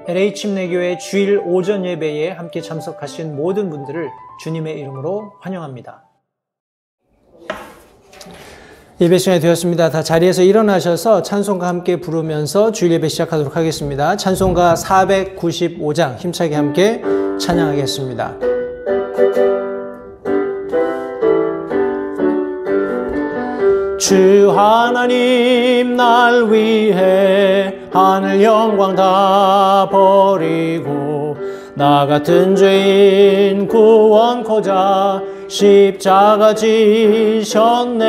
LA 침례교회 주일 오전 예배에 함께 참석하신 모든 분들을 주님의 이름으로 환영합니다. 예배 시간이 되었습니다. 다 자리에서 일어나셔서 찬송가 함께 부르면서 주일 예배 시작하도록 하겠습니다. 찬송가 495장 힘차게 함께 찬양하겠습니다. 주 하나님 날 위해 하늘 영광 다 버리고 나 같은 죄인 구원코자 십자가 지셨네.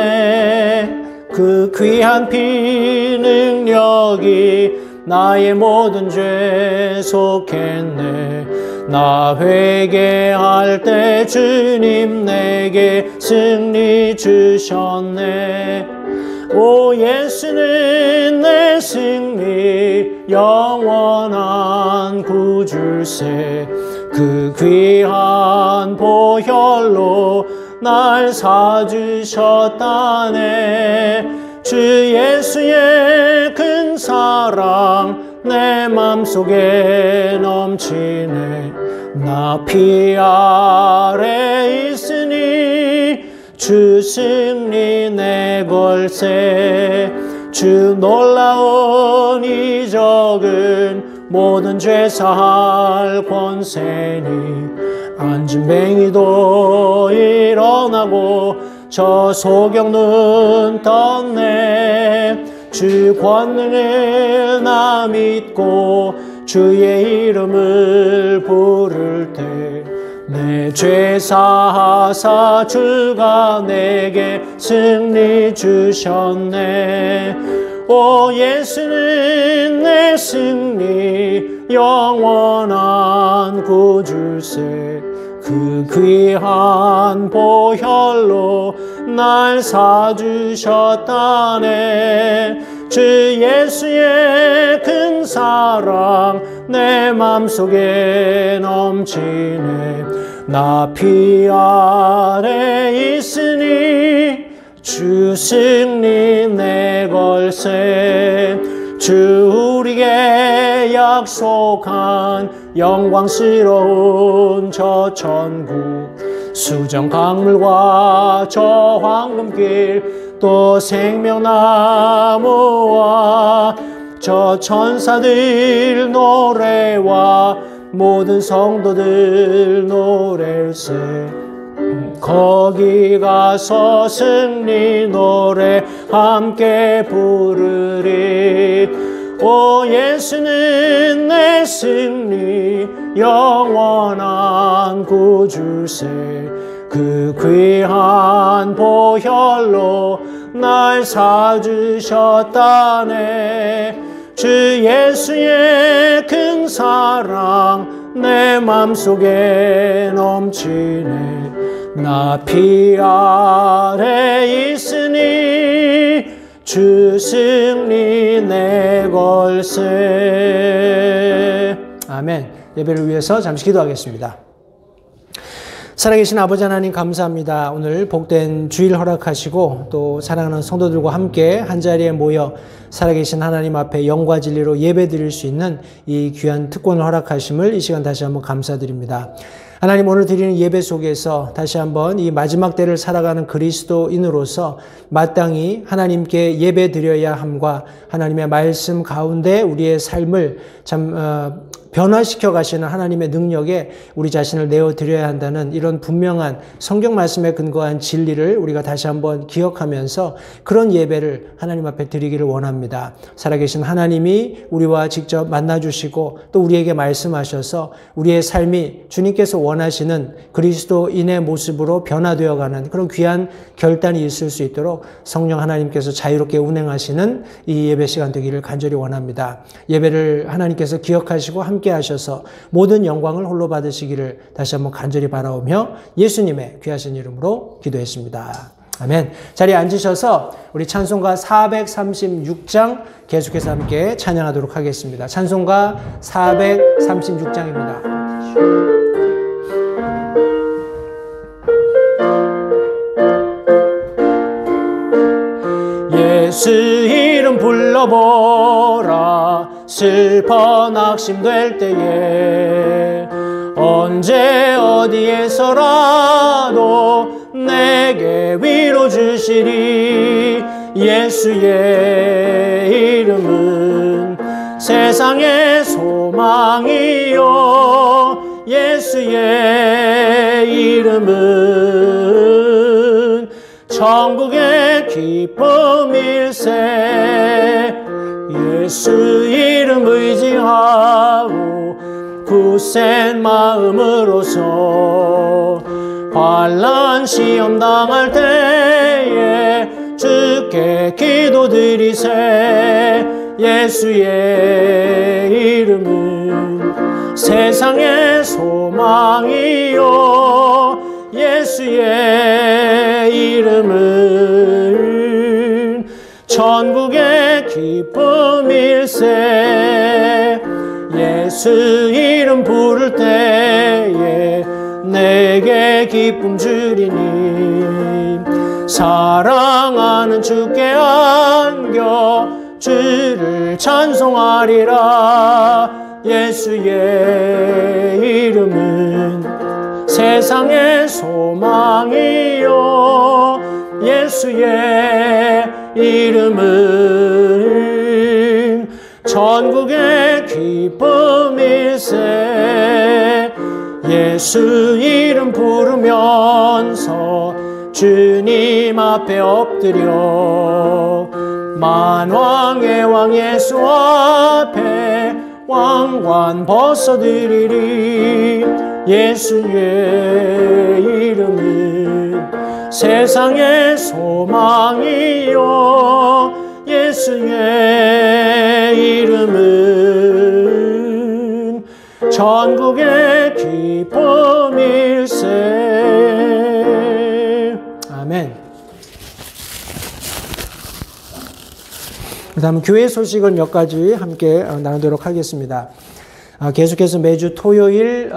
그 귀한 피 능력이 나의 모든 죄 속했네. 나 회개할 때 주님 내게 승리 주셨네. 오 예수는 내 승리 영원한 구주세. 그 귀한 보혈로 날 사주셨다네. 주 예수의 큰 사랑 내 맘속에 넘치네. 나 피 아래 있으니 주 승리 내 걸세. 주 놀라운 이적은 모든 죄 사할 권세니. 앉은 맹이도 일어나고 저 소경 눈 떴네. 주 권능을 나 믿고 주의 이름을 부를 때 내 죄 사하사 주가 내게 승리 주셨네. 오 예수는 내 승리 영원한 구주세. 그 귀한 보혈로 날 사주셨다네. 주 예수의 큰 사랑 내 맘속에 넘치네. 나 피 아래 있으니 주 승리 내 걸세. 주 우리에게 약속한 영광스러운 저 천국, 수정 강물과 저 황금길, 또 생명나무와 저 천사들 노래와 모든 성도들 노래세. 거기 가서 승리 노래 함께 부르리. 오 예수는 내 승리 영원한 구주세. 그 귀한 보혈로 날 사주셨다네. 주 예수의 큰 사랑 내 맘속에 넘치네. 나 피 아래 있으니 주 승리 내 걸세. 아멘. 예배를 위해서 잠시 기도하겠습니다. 살아계신 아버지 하나님 감사합니다. 오늘 복된 주일 허락하시고 또 사랑하는 성도들과 함께 한자리에 모여 살아계신 하나님 앞에 영과 진리로 예배 드릴 수 있는 이 귀한 특권을 허락하심을 이 시간 다시 한번 감사드립니다. 하나님 오늘 드리는 예배 속에서 다시 한번 이 마지막 때를 살아가는 그리스도인으로서 마땅히 하나님께 예배 드려야 함과 하나님의 말씀 가운데 우리의 삶을 참 변화시켜 가시는 하나님의 능력에 우리 자신을 내어드려야 한다는 이런 분명한 성경 말씀에 근거한 진리를 우리가 다시 한번 기억하면서 그런 예배를 하나님 앞에 드리기를 원합니다. 살아계신 하나님이 우리와 직접 만나주시고 또 우리에게 말씀하셔서 우리의 삶이 주님께서 원하시는 그리스도인의 모습으로 변화되어가는 그런 귀한 결단이 있을 수 있도록 성령 하나님께서 자유롭게 운행하시는 이 예배 시간 되기를 간절히 원합니다. 예배를 하나님께서 기억하시고 함께 하셔서 모든 영광을 홀로 받으시기를 다시 한번 간절히 바라오며 예수님의 귀하신 이름으로 기도했습니다. 아멘. 자리에 앉으셔서 우리 찬송가 436장 계속해서 함께 찬양하도록 하겠습니다. 찬송가 436장입니다. 예수 이름 불러보 오라 슬퍼 낙심될 때에 언제 어디에서라도 내게 위로 주시리. 예수의 이름은 세상의 소망이요 예수의 이름은 천국의 기쁨일세. 예수 이름 의지하고 굳센 마음으로서 환난 시험 당할 때에 주께 기도드리세. 예수의 이름은 세상의 소망이요 예수의 이름은 천국의 기쁨일세. 예수 이름 부를 때에 내게 기쁨 주리니 사랑하는 주께 안겨 주를 찬송하리라. 예수의 이름은 세상의 소망이요 예수의 이름은 천국의 기쁨일세. 예수 이름 부르면서 주님 앞에 엎드려 만왕의 왕 예수 앞에 왕관 벗어드리리. 예수의 이름은 세상의 소망이요 예수의 이름은 천국의 기쁨일세. 아멘. 그 다음은 교회 소식을 몇 가지 함께 나누도록 하겠습니다. 계속해서 매주 토요일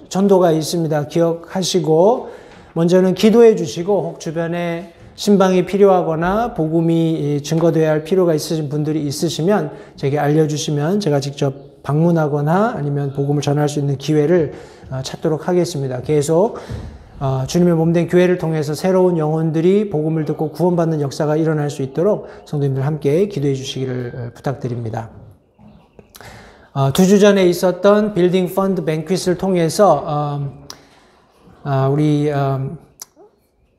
전도가 있습니다. 기억하시고 먼저는 기도해 주시고 혹 주변에 신방이 필요하거나 복음이 증거되어야 할 필요가 있으신 분들이 있으시면 제게 알려주시면 제가 직접 방문하거나 아니면 복음을 전할 수 있는 기회를 찾도록 하겠습니다. 계속 주님의 몸된 교회를 통해서 새로운 영혼들이 복음을 듣고 구원받는 역사가 일어날 수 있도록 성도님들 함께 기도해 주시기를 부탁드립니다. 2주 전에 있었던 빌딩 펀드 뱅퀴트를 통해서 우리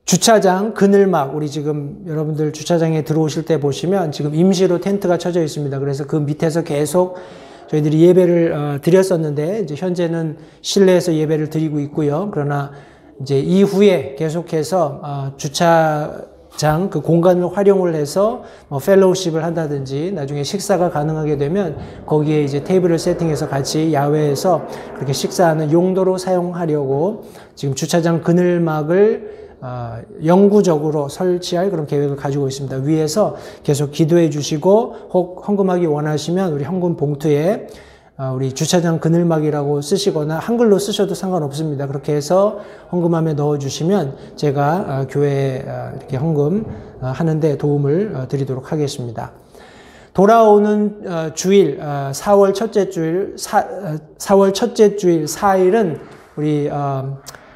주차장 그늘막, 우리 지금 여러분들 주차장에 들어오실 때 보시면 지금 임시로 텐트가 쳐져 있습니다. 그래서 그 밑에서 계속 저희들이 예배를 드렸었는데 이제 현재는 실내에서 예배를 드리고 있고요. 그러나 이제 이후에 계속해서 주차장 그 공간을 활용을 해서 펠로우십을 한다든지 나중에 식사가 가능하게 되면 거기에 이제 테이블을 세팅해서 같이 야외에서 그렇게 식사하는 용도로 사용하려고 지금 주차장 그늘막을 영구적으로 설치할 그런 계획을 가지고 있습니다. 위에서 계속 기도해 주시고 혹 헌금하기 원하시면 우리 헌금 봉투에 우리 주차장 그늘막이라고 쓰시거나 한글로 쓰셔도 상관없습니다. 그렇게 해서 헌금함에 넣어주시면 제가 교회에 이렇게 헌금 하는데 도움을 드리도록 하겠습니다. 돌아오는 주일 4월 첫째 주일 4일은 우리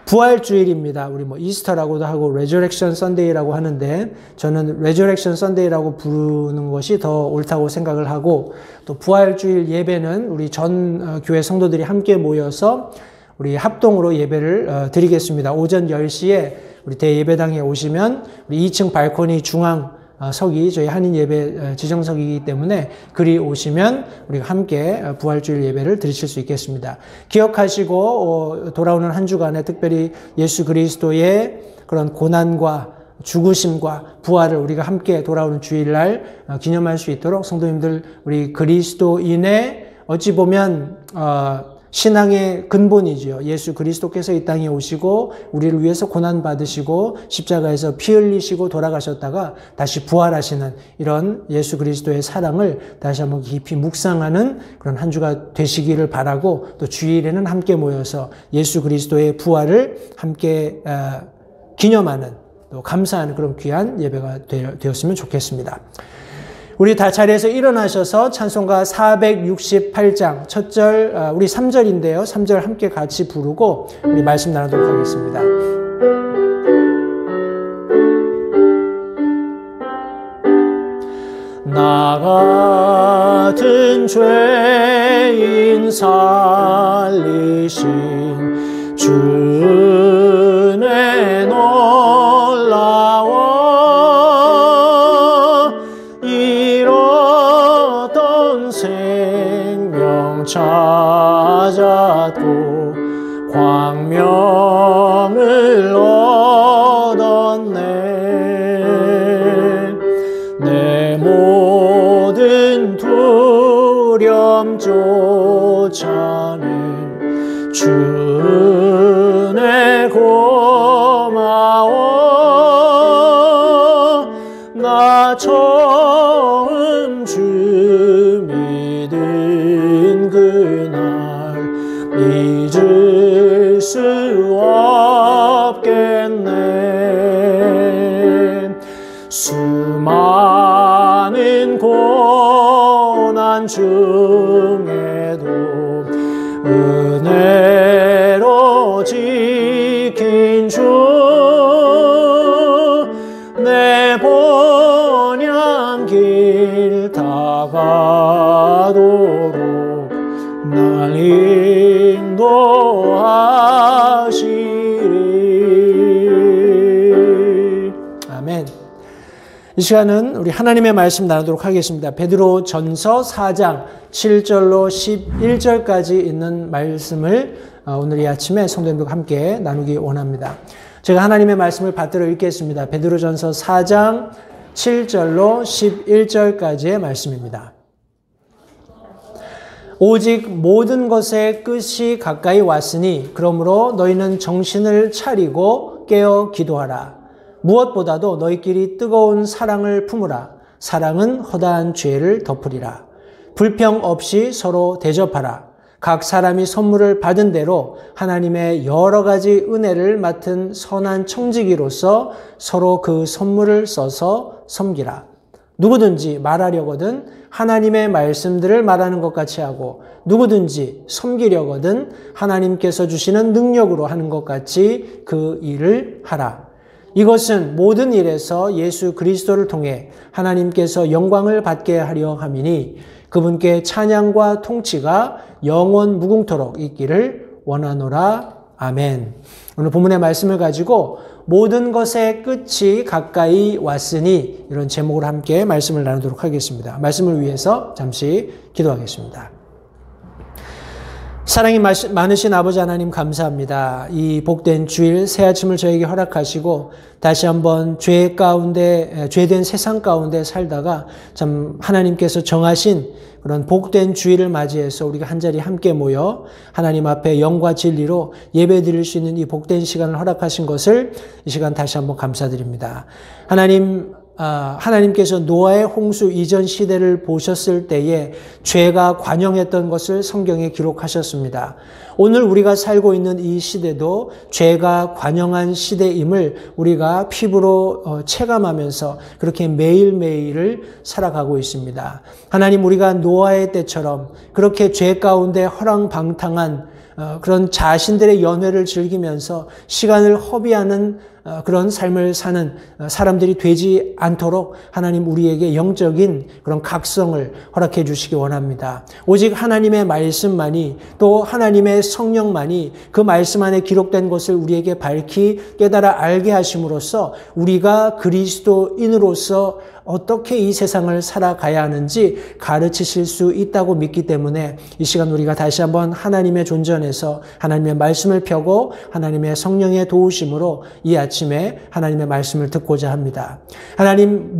부활주일입니다. 우리 이스터라고도 하고 레저렉션 선데이라고 하는데 저는 레저렉션 선데이라고 부르는 것이 더 옳다고 생각을 하고, 또 부활주일 예배는 우리 전 교회 성도들이 함께 모여서 우리 합동으로 예배를 드리겠습니다. 오전 10시에 우리 대예배당에 오시면 우리 2층 발코니 중앙 석이 저희 한인 예배 지정석이기 때문에 그리 오시면 우리가 함께 부활주일 예배를 드리실 수 있겠습니다. 기억하시고 돌아오는 한 주간에 특별히 예수 그리스도의 그런 고난과 죽으심과 부활을 우리가 함께 돌아오는 주일날 기념할 수 있도록 성도님들, 우리 그리스도인의 어찌 보면 신앙의 근본이지요. 예수 그리스도께서 이 땅에 오시고 우리를 위해서 고난 받으시고 십자가에서 피 흘리시고 돌아가셨다가 다시 부활하시는 이런 예수 그리스도의 사랑을 다시 한번 깊이 묵상하는 그런 한 주가 되시기를 바라고, 또 주일에는 함께 모여서 예수 그리스도의 부활을 함께 기념하는, 또 감사하는 그런 귀한 예배가 되었으면 좋겠습니다. 우리 다 자리에서 일어나셔서 찬송가 468장 첫 절, 우리 3절인데요. 3절 함께 같이 부르고 우리 말씀 나누도록 하겠습니다. 나 같은 죄인 살리신 주 은혜 놀라워 잃었던 생명 찾았고 광명을 얻었네. 내 모든 두려움 쫓아낸 주 은혜 고마워. 나 처음 주 믿은 그날 잊을 수 없겠네. 수많은 고난 중에도 은혜로 지킨 주, 내 본향길 다가도록 날 인도하시리. 아멘. 이 시간은 우리 하나님의 말씀 나누도록 하겠습니다. 베드로 전서 4장 7절로 11절까지 있는 말씀을 오늘 이 아침에 성도님들과 함께 나누기 원합니다. 제가 하나님의 말씀을 받들어 읽겠습니다. 베드로 전서 4장 7절로 11절까지의 말씀입니다. 오직 모든 것의 끝이 가까이 왔으니 그러므로 너희는 정신을 차리고 깨어 기도하라. 무엇보다도 너희끼리 뜨거운 사랑을 품으라. 사랑은 허다한 죄를 덮으리라. 불평 없이 서로 대접하라. 각 사람이 선물을 받은 대로 하나님의 여러 가지 은혜를 맡은 선한 청지기로서 서로 그 선물을 써서 섬기라. 누구든지 말하려거든 하나님의 말씀들을 말하는 것 같이 하고 누구든지 섬기려거든 하나님께서 주시는 능력으로 하는 것 같이 그 일을 하라. 이것은 모든 일에서 예수 그리스도를 통해 하나님께서 영광을 받게 하려 함이니 그분께 찬양과 통치가 영원 무궁토록 있기를 원하노라. 아멘. 오늘 본문의 말씀을 가지고 모든 것의 끝이 가까이 왔으니 이런 제목으로 함께 말씀을 나누도록 하겠습니다. 말씀을 위해서 잠시 기도하겠습니다. 사랑이 많으신 아버지 하나님 감사합니다. 이 복된 주일 새 아침을 저에게 허락하시고 다시 한번 죄된 세상 가운데 살다가 참 하나님께서 정하신 그런 복된 주일을 맞이해서 우리가 한자리 함께 모여 하나님 앞에 영과 진리로 예배 드릴 수 있는 이 복된 시간을 허락하신 것을 이 시간 다시 한번 감사드립니다. 하나님께서 노아의 홍수 이전 시대를 보셨을 때에 죄가 관영했던 것을 성경에 기록하셨습니다. 오늘 우리가 살고 있는 이 시대도 죄가 관영한 시대임을 우리가 피부로 체감하면서 그렇게 매일매일을 살아가고 있습니다. 하나님, 우리가 노아의 때처럼 그렇게 죄 가운데 허랑방탕한 그런 자신들의 연회를 즐기면서 시간을 허비하는 그런 삶을 사는 사람들이 되지 않도록 하나님 우리에게 영적인 그런 각성을 허락해 주시기 원합니다. 오직 하나님의 말씀만이 또 하나님의 성령만이 그 말씀 안에 기록된 것을 우리에게 밝히 깨달아 알게 하심으로써 우리가 그리스도인으로서 어떻게 이 세상을 살아가야 하는지 가르치실 수 있다고 믿기 때문에 이 시간 우리가 다시 한번 하나님의 존전에서 하나님의 말씀을 펴고 하나님의 성령의 도우심으로 이 아침에 하나님의 말씀을 듣고자 합니다. 하나님,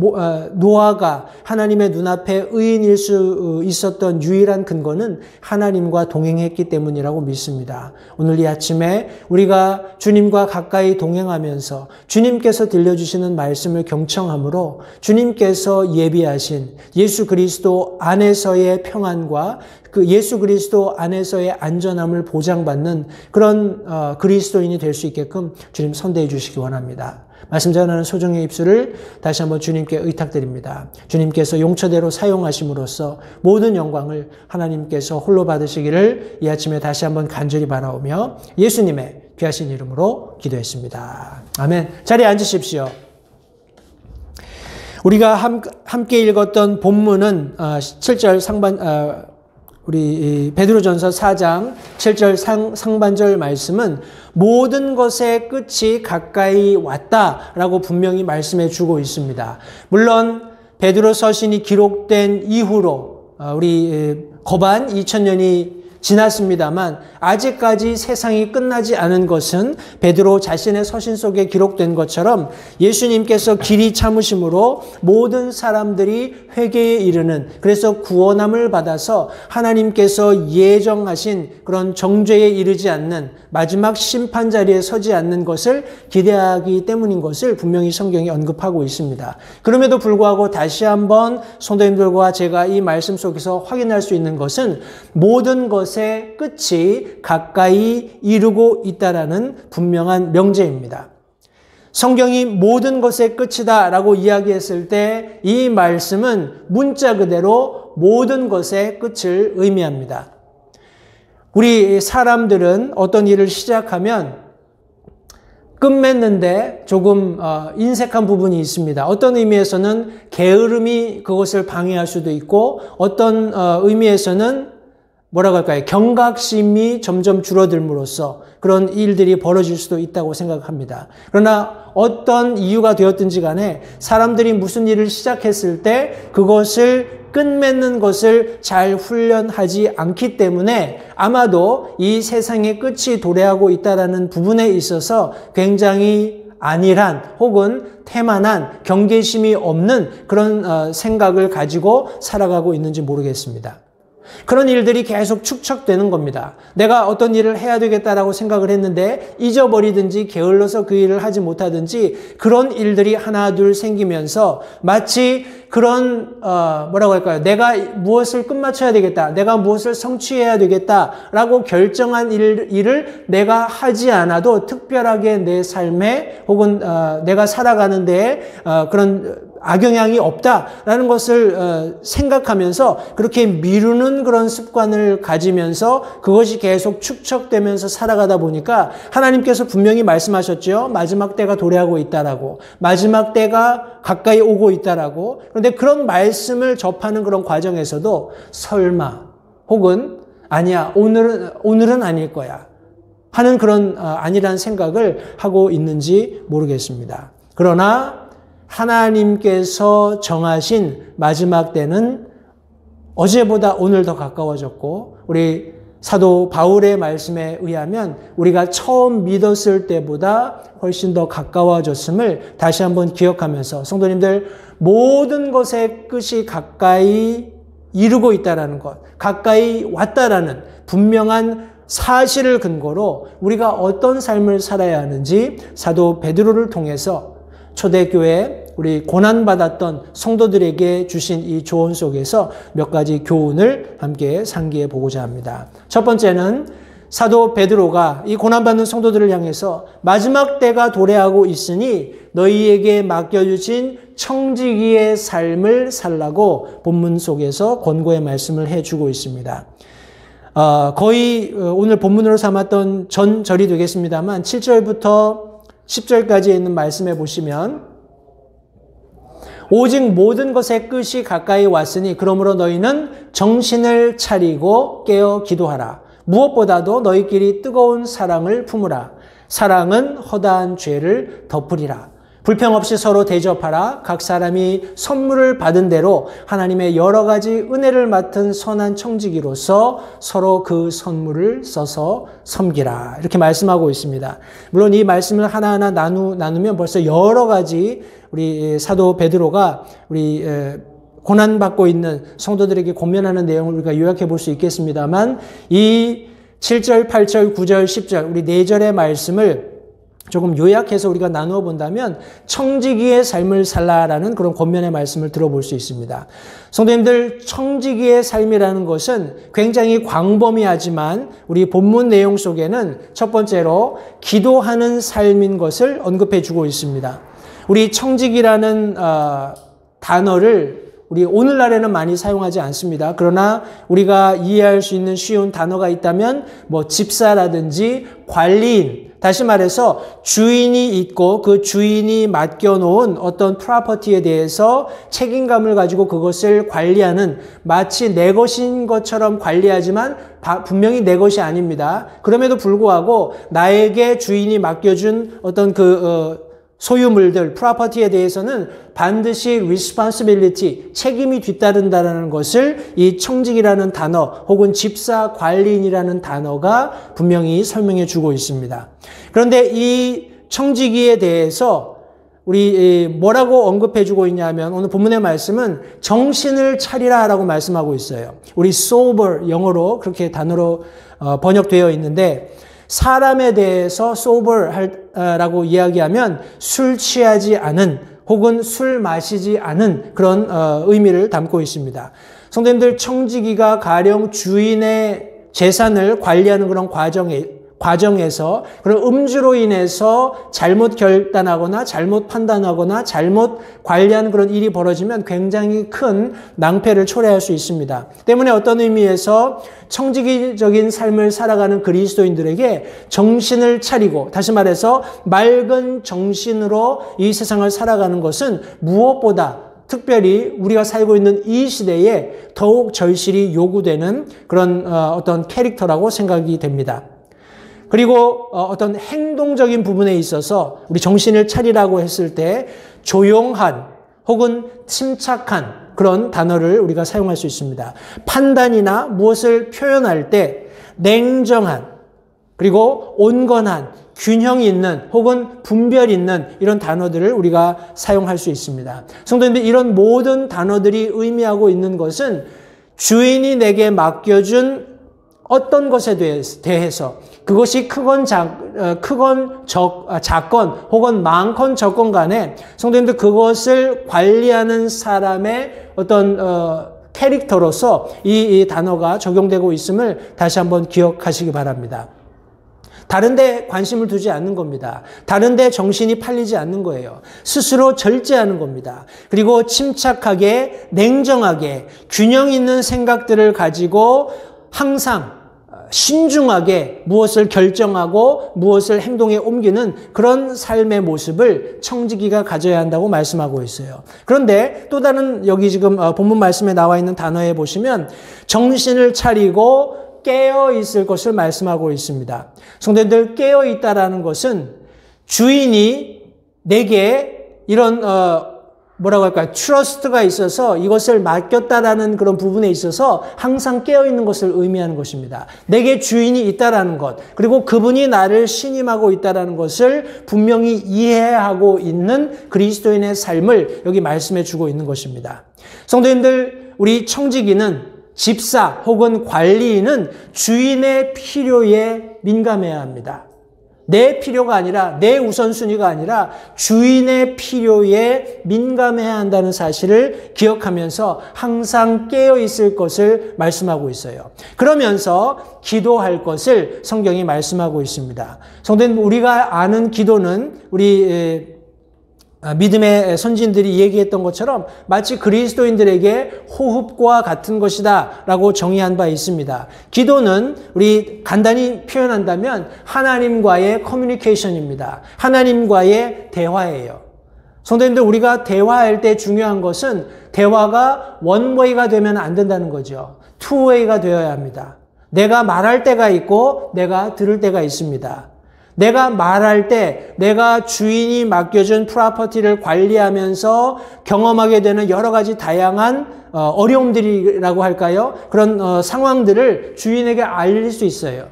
노아가 하나님의 눈앞에 의인일 수 있었던 유일한 근거는 하나님과 동행했기 때문이라고 믿습니다. 오늘 이 아침에 우리가 주님과 가까이 동행하면서 주님께서 들려주시는 말씀을 경청함으로 주님께서 예비하신 예수 그리스도 안에서의 평안과 그 예수 그리스도 안에서의 안전함을 보장받는 그런 그리스도인이 될 수 있게끔 주님 선대해 주시기 원합니다. 말씀 전하는 소정의 입술을 다시 한번 주님께 의탁드립니다. 주님께서 용처대로 사용하심으로써 모든 영광을 하나님께서 홀로 받으시기를 이 아침에 다시 한번 간절히 바라오며 예수님의 귀하신 이름으로 기도했습니다. 아멘. 자리에 앉으십시오. 우리가 함께 읽었던 본문은 7절 상반 우리 베드로전서 4장 7절 상반절 말씀은 모든 것의 끝이 가까이 왔다라고 분명히 말씀해 주고 있습니다. 물론 베드로 서신이 기록된 이후로 우리 거반 2000년이 지났습니다만 아직까지 세상이 끝나지 않은 것은 베드로 자신의 서신 속에 기록된 것처럼 예수님께서 길이 참으심으로 모든 사람들이 회개에 이르는, 그래서 구원함을 받아서 하나님께서 예정하신 그런 정죄에 이르지 않는 마지막 심판 자리에 서지 않는 것을 기대하기 때문인 것을 분명히 성경이 언급하고 있습니다. 그럼에도 불구하고 다시 한번 성도님들과 제가 이 말씀 속에서 확인할 수 있는 것은 모든 것의 끝이 가까이 이루고 있다라는 분명한 명제입니다. 성경이 모든 것의 끝이다 라고 이야기했을 때 이 말씀은 문자 그대로 모든 것의 끝을 의미합니다. 우리 사람들은 어떤 일을 시작하면 끝맺는데 조금 인색한 부분이 있습니다. 어떤 의미에서는 게으름이 그것을 방해할 수도 있고, 어떤 의미에서는 뭐라고 할까요? 경각심이 점점 줄어들므로써 그런 일들이 벌어질 수도 있다고 생각합니다. 그러나 어떤 이유가 되었든지 간에 사람들이 무슨 일을 시작했을 때 그것을 끝맺는 것을 잘 훈련하지 않기 때문에 아마도 이 세상의 끝이 도래하고 있다는 부분에 있어서 굉장히 안일한 혹은 태만한 경계심이 없는 그런 생각을 가지고 살아가고 있는지 모르겠습니다. 그런 일들이 계속 축적되는 겁니다. 내가 어떤 일을 해야 되겠다라고 생각을 했는데 잊어버리든지 게을러서 그 일을 하지 못하든지 그런 일들이 하나 둘 생기면서 마치 그런 뭐라고 할까요? 내가 무엇을 끝마쳐야 되겠다, 내가 무엇을 성취해야 되겠다라고 결정한 일을 내가 하지 않아도 특별하게 내 삶에 혹은 내가 살아가는 데에 그런 악영향이 없다라는 것을 생각하면서 그렇게 미루는 그런 습관을 가지면서 그것이 계속 축적되면서 살아가다 보니까 하나님께서 분명히 말씀하셨죠. 마지막 때가 도래하고 있다라고, 마지막 때가 가까이 오고 있다라고. 그런데 그런 말씀을 접하는 그런 과정에서도 설마 혹은 아니야, 오늘은 아닐 거야 하는 그런 아니란 생각을 하고 있는지 모르겠습니다. 그러나 하나님께서 정하신 마지막 때는 어제보다 오늘 더 가까워졌고, 우리 사도 바울의 말씀에 의하면 우리가 처음 믿었을 때보다 훨씬 더 가까워졌음을 다시 한번 기억하면서, 성도님들, 모든 것의 끝이 가까이 이루고 있다는 것, 가까이 왔다라는 분명한 사실을 근거로 우리가 어떤 삶을 살아야 하는지 사도 베드로를 통해서 초대교회 우리 고난받았던 성도들에게 주신 이 조언 속에서 몇 가지 교훈을 함께 상기해 보고자 합니다. 첫 번째는 사도 베드로가 이 고난받는 성도들을 향해서 마지막 때가 도래하고 있으니 너희에게 맡겨주신 청지기의 삶을 살라고 본문 속에서 권고의 말씀을 해주고 있습니다. 거의 오늘 본문으로 삼았던 전절이 되겠습니다만 7절부터 10절까지 있는 말씀에 보시면 오직 모든 것의 끝이 가까이 왔으니 그러므로 너희는 정신을 차리고 깨어 기도하라. 무엇보다도 너희끼리 뜨거운 사랑을 품으라. 사랑은 허다한 죄를 덮으리라. 불평 없이 서로 대접하라. 각 사람이 선물을 받은 대로 하나님의 여러 가지 은혜를 맡은 선한 청지기로서 서로 그 선물을 써서 섬기라. 이렇게 말씀하고 있습니다. 물론 이 말씀을 하나하나 나누면 벌써 여러 가지 우리 사도 베드로가 우리 고난받고 있는 성도들에게 권면하는 내용을 우리가 요약해 볼 수 있겠습니다만, 이 7절, 8절, 9절, 10절 우리 4절의 말씀을 조금 요약해서 우리가 나누어 본다면 청지기의 삶을 살라라는 그런 권면의 말씀을 들어볼 수 있습니다. 성도님들, 청지기의 삶이라는 것은 굉장히 광범위하지만 우리 본문 내용 속에는 첫 번째로 기도하는 삶인 것을 언급해 주고 있습니다. 우리 청직이라는 단어를 우리 오늘날에는 많이 사용하지 않습니다. 그러나 우리가 이해할 수 있는 쉬운 단어가 있다면 뭐 집사라든지 관리인, 다시 말해서 주인이 있고 그 주인이 맡겨놓은 어떤 프로퍼티에 대해서 책임감을 가지고 그것을 관리하는, 마치 내 것인 것처럼 관리하지만 분명히 내 것이 아닙니다. 그럼에도 불구하고 나에게 주인이 맡겨준 어떤 소유물들, 프로퍼티에 대해서는 반드시 responsibility, 책임이 뒤따른다는 것을 이 청직이라는 단어 혹은 집사 관리인이라는 단어가 분명히 설명해 주고 있습니다. 그런데 이 청지기에 대해서 우리 뭐라고 언급해 주고 있냐면, 오늘 본문의 말씀은 정신을 차리라 라고 말씀하고 있어요. 우리 sober, 영어로 그렇게 단어로 번역되어 있는데, 사람에 대해서 sober라고 이야기하면 술 취하지 않은 혹은 술 마시지 않은 그런 의미를 담고 있습니다. 성도님들, 청지기가 가령 주인의 재산을 관리하는 그런 과정에서 그런 음주로 인해서 잘못 결단하거나 잘못 판단하거나 잘못 관리하는 그런 일이 벌어지면 굉장히 큰 낭패를 초래할 수 있습니다. 때문에 어떤 의미에서 청지기적인 삶을 살아가는 그리스도인들에게 정신을 차리고, 다시 말해서 맑은 정신으로 이 세상을 살아가는 것은 무엇보다 특별히 우리가 살고 있는 이 시대에 더욱 절실히 요구되는 그런 어떤 캐릭터라고 생각이 됩니다. 그리고 어떤 행동적인 부분에 있어서 우리 정신을 차리라고 했을 때 조용한 혹은 침착한 그런 단어를 우리가 사용할 수 있습니다. 판단이나 무엇을 표현할 때 냉정한, 그리고 온건한, 균형 있는 혹은 분별 있는 이런 단어들을 우리가 사용할 수 있습니다. 성도님들, 이런 모든 단어들이 의미하고 있는 것은 주인이 내게 맡겨준 어떤 것에 대해서 그것이 크건 작건 혹은 많건 적건 간에 성도님들 그것을 관리하는 사람의 어떤 캐릭터로서 이 단어가 적용되고 있음을 다시 한번 기억하시기 바랍니다. 다른 데 관심을 두지 않는 겁니다. 다른 데 정신이 팔리지 않는 거예요. 스스로 절제하는 겁니다. 그리고 침착하게, 냉정하게, 균형 있는 생각들을 가지고 항상 신중하게 무엇을 결정하고 무엇을 행동에 옮기는 그런 삶의 모습을 청지기가 가져야 한다고 말씀하고 있어요. 그런데 또 다른, 여기 지금 본문 말씀에 나와 있는 단어에 보시면 정신을 차리고 깨어 있을 것을 말씀하고 있습니다. 성도님들, 깨어 있다라는 것은 주인이 내게 이런 뭐라고 할까요? 트러스트가 있어서 이것을 맡겼다라는 그런 부분에 있어서 항상 깨어있는 것을 의미하는 것입니다. 내게 주인이 있다라는 것, 그리고 그분이 나를 신임하고 있다라는 것을 분명히 이해하고 있는 그리스도인의 삶을 여기 말씀해 주고 있는 것입니다. 성도님들, 우리 청지기는, 집사 혹은 관리인은 주인의 필요에 민감해야 합니다. 내 필요가 아니라, 내 우선순위가 아니라 주인의 필요에 민감해야 한다는 사실을 기억하면서 항상 깨어 있을 것을 말씀하고 있어요. 그러면서 기도할 것을 성경이 말씀하고 있습니다. 성도님, 우리가 아는 기도는 우리 믿음의 선진들이 얘기했던 것처럼 마치 그리스도인들에게 호흡과 같은 것이다 라고 정의한 바 있습니다. 기도는 우리 간단히 표현한다면 하나님과의 커뮤니케이션입니다. 하나님과의 대화예요. 성도님들, 우리가 대화할 때 중요한 것은 대화가 원웨이가 되면 안 된다는 거죠. 투웨이가 되어야 합니다. 내가 말할 때가 있고 내가 들을 때가 있습니다. 내가 말할 때 내가 주인이 맡겨준 프로퍼티를 관리하면서 경험하게 되는 여러 가지 다양한 어려움들이라고 할까요? 그런 상황들을 주인에게 알릴 수 있어요.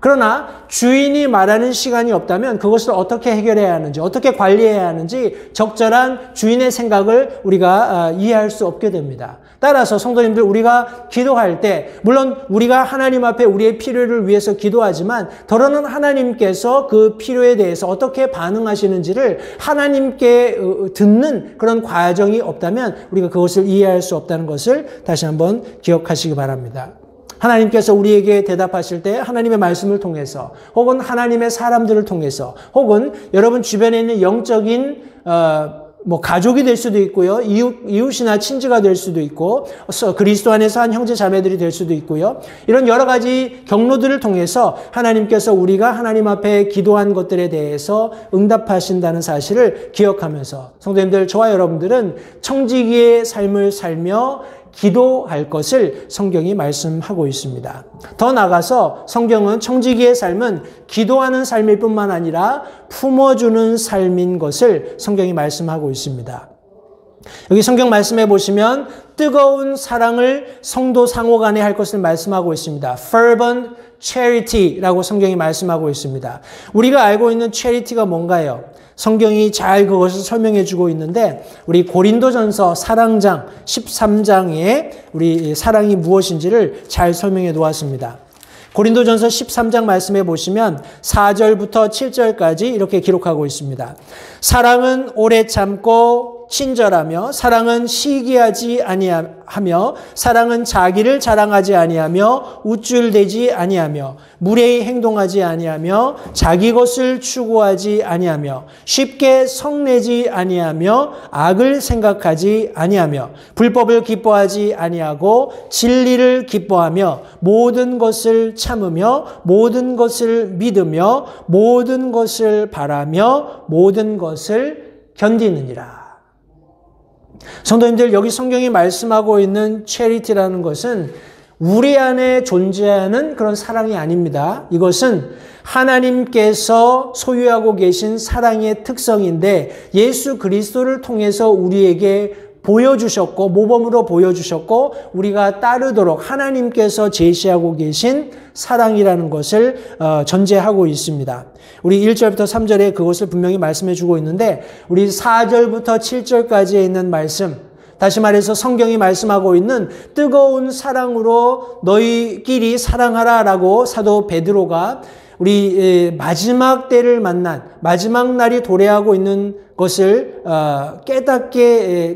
그러나 주인이 말하는 시간이 없다면 그것을 어떻게 해결해야 하는지, 어떻게 관리해야 하는지 적절한 주인의 생각을 우리가 이해할 수 없게 됩니다. 따라서 성도님들, 우리가 기도할 때 물론 우리가 하나님 앞에 우리의 필요를 위해서 기도하지만 더러는 하나님께서 그 필요에 대해서 어떻게 반응하시는지를 하나님께 듣는 그런 과정이 없다면 우리가 그것을 이해할 수 없다는 것을 다시 한번 기억하시기 바랍니다. 하나님께서 우리에게 대답하실 때 하나님의 말씀을 통해서 혹은 하나님의 사람들을 통해서 혹은 여러분 주변에 있는 영적인 가족이 될 수도 있고요. 이웃이나 친지가 될 수도 있고 그리스도 안에서 한 형제 자매들이 될 수도 있고요. 이런 여러 가지 경로들을 통해서 하나님께서 우리가 하나님 앞에 기도한 것들에 대해서 응답하신다는 사실을 기억하면서 성도님들, 저와 여러분들은 청지기의 삶을 살며 기도할 것을 성경이 말씀하고 있습니다. 더 나아가서 성경은 청지기의 삶은 기도하는 삶일 뿐만 아니라 품어주는 삶인 것을 성경이 말씀하고 있습니다. 여기 성경 말씀해 보시면 뜨거운 사랑을 성도 상호 간에 할 것을 말씀하고 있습니다. Fervent charity라고 성경이 말씀하고 있습니다. 우리가 알고 있는 charity가 뭔가요? 성경이 잘 그것을 설명해 주고 있는데 우리 고린도전서 사랑장 13장에 우리 사랑이 무엇인지를 잘 설명해 놓았습니다. 고린도전서 13장 말씀해 보시면 4절부터 7절까지 이렇게 기록하고 있습니다. 사랑은 오래 참고 친절하며 사랑은 시기하지 아니하며 사랑은 자기를 자랑하지 아니하며 우쭐대지 아니하며 무례히 행동하지 아니하며 자기 것을 추구하지 아니하며 쉽게 성내지 아니하며 악을 생각하지 아니하며 불법을 기뻐하지 아니하고 진리를 기뻐하며 모든 것을 참으며 모든 것을 믿으며 모든 것을 바라며 모든 것을 견디느니라. 성도님들, 여기 성경이 말씀하고 있는 charity라는 것은 우리 안에 존재하는 그런 사랑이 아닙니다. 이것은 하나님께서 소유하고 계신 사랑의 특성인데 예수 그리스도를 통해서 우리에게 보여주셨고 모범으로 보여주셨고 우리가 따르도록 하나님께서 제시하고 계신 사랑이라는 것을 전제하고 있습니다. 우리 1절부터 3절에 그것을 분명히 말씀해 주고 있는데 우리 4절부터 7절까지에 있는 말씀, 다시 말해서 성경이 말씀하고 있는 뜨거운 사랑으로 너희끼리 사랑하라라고 사도 베드로가 우리 마지막 때를 만난 마지막 날이 도래하고 있는 것을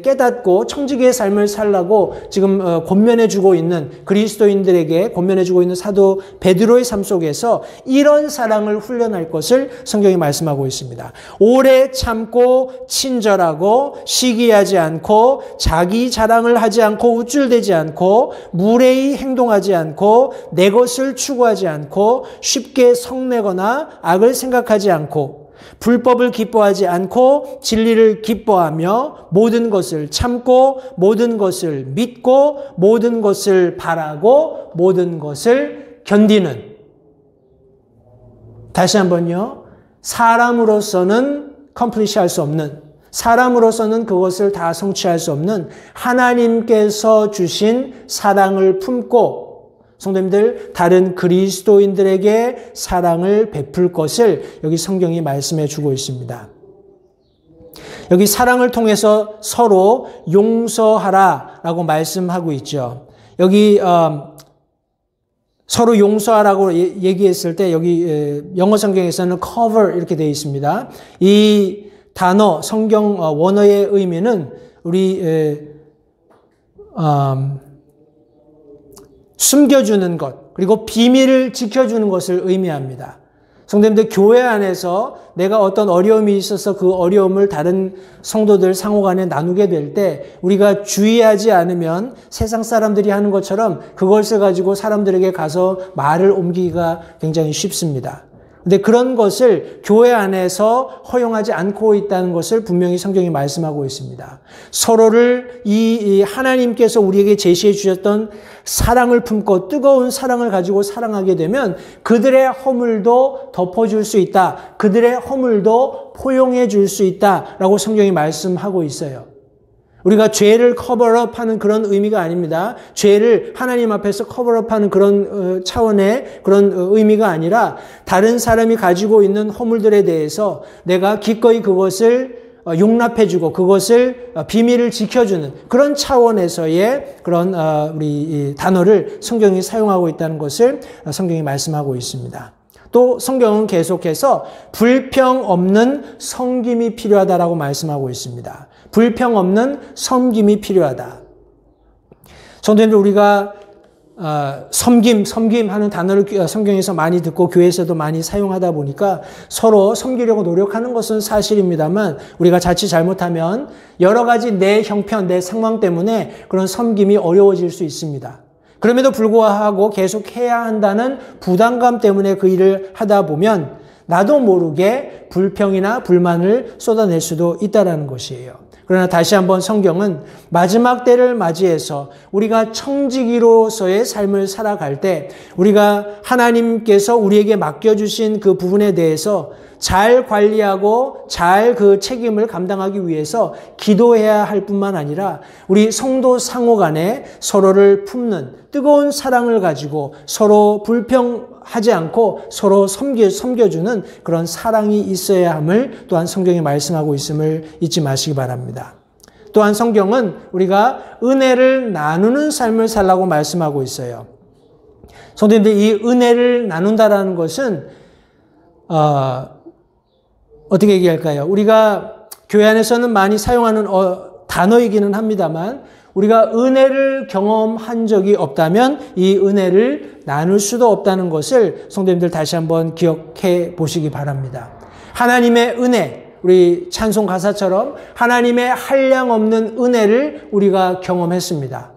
깨닫고 청지기의 삶을 살라고 지금 권면해주고 있는 그리스도인들에게 권면해주고 있는 사도 베드로의 삶 속에서 이런 사랑을 훈련할 것을 성경이 말씀하고 있습니다. 오래 참고 친절하고 시기하지 않고 자기 자랑을 하지 않고 우쭐대지 않고 무례히 행동하지 않고 내 것을 추구하지 않고 쉽게 성내거나 악을 생각하지 않고 불법을 기뻐하지 않고 진리를 기뻐하며 모든 것을 참고 모든 것을 믿고 모든 것을 바라고 모든 것을 견디는, 다시 한번요, 사람으로서는 컴플리시할 수 없는, 사람으로서는 그것을 다 성취할 수 없는 하나님께서 주신 사랑을 품고 성도님들, 다른 그리스도인들에게 사랑을 베풀 것을 여기 성경이 말씀해 주고 있습니다. 여기 사랑을 통해서 서로 용서하라라고 말씀하고 있죠. 여기 서로 용서하라고 얘기했을 때 여기 영어 성경에서는 cover 이렇게 되어 있습니다. 이 단어 성경 원어의 의미는 우리 숨겨주는 것, 그리고 비밀을 지켜주는 것을 의미합니다. 성도님들, 교회 안에서 내가 어떤 어려움이 있어서 그 어려움을 다른 성도들 상호간에 나누게 될 때 우리가 주의하지 않으면 세상 사람들이 하는 것처럼 그것을 가지고 사람들에게 가서 말을 옮기기가 굉장히 쉽습니다. 근데 그런 것을 교회 안에서 허용하지 않고 있다는 것을 분명히 성경이 말씀하고 있습니다. 서로를 이 하나님께서 우리에게 제시해 주셨던 사랑을 품고 뜨거운 사랑을 가지고 사랑하게 되면 그들의 허물도 덮어줄 수 있다. 그들의 허물도 포용해 줄 수 있다라고 성경이 말씀하고 있어요. 우리가 죄를 커버업하는 그런 의미가 아닙니다. 죄를 하나님 앞에서 커버업하는 그런 차원의 그런 의미가 아니라 다른 사람이 가지고 있는 허물들에 대해서 내가 기꺼이 그것을 용납해주고 그것을 비밀을 지켜주는 그런 차원에서의 그런 우리 단어를 성경이 사용하고 있다는 것을 성경이 말씀하고 있습니다. 또 성경은 계속해서 불평 없는 섬김이 필요하다라고 말씀하고 있습니다. 불평 없는 섬김이 필요하다. 성도님들, 우리가 섬김 하는 단어를 성경에서 많이 듣고 교회에서도 많이 사용하다 보니까 서로 섬기려고 노력하는 것은 사실입니다만 우리가 자칫 잘못하면 여러 가지 내 형편, 내 상황 때문에 그런 섬김이 어려워질 수 있습니다. 그럼에도 불구하고 계속 해야 한다는 부담감 때문에 그 일을 하다 보면 나도 모르게 불평이나 불만을 쏟아낼 수도 있다는 것이에요. 그러나 다시 한번 성경은 마지막 때를 맞이해서 우리가 청지기로서의 삶을 살아갈 때 우리가 하나님께서 우리에게 맡겨주신 그 부분에 대해서 잘 관리하고 잘 그 책임을 감당하기 위해서 기도해야 할 뿐만 아니라 우리 성도 상호 간에 서로를 품는 뜨거운 사랑을 가지고 서로 불평하지 않고 서로 섬겨주는 그런 사랑이 있어야 함을 또한 성경이 말씀하고 있음을 잊지 마시기 바랍니다. 또한 성경은 우리가 은혜를 나누는 삶을 살라고 말씀하고 있어요. 성도님들, 이 은혜를 나눈다라는 것은 어떻게 얘기할까요? 우리가 교회 안에서는 많이 사용하는 단어이기는 합니다만 우리가 은혜를 경험한 적이 없다면 이 은혜를 나눌 수도 없다는 것을 성도님들 다시 한번 기억해 보시기 바랍니다. 하나님의 은혜, 우리 찬송 가사처럼 하나님의 한량없는 은혜를 우리가 경험했습니다.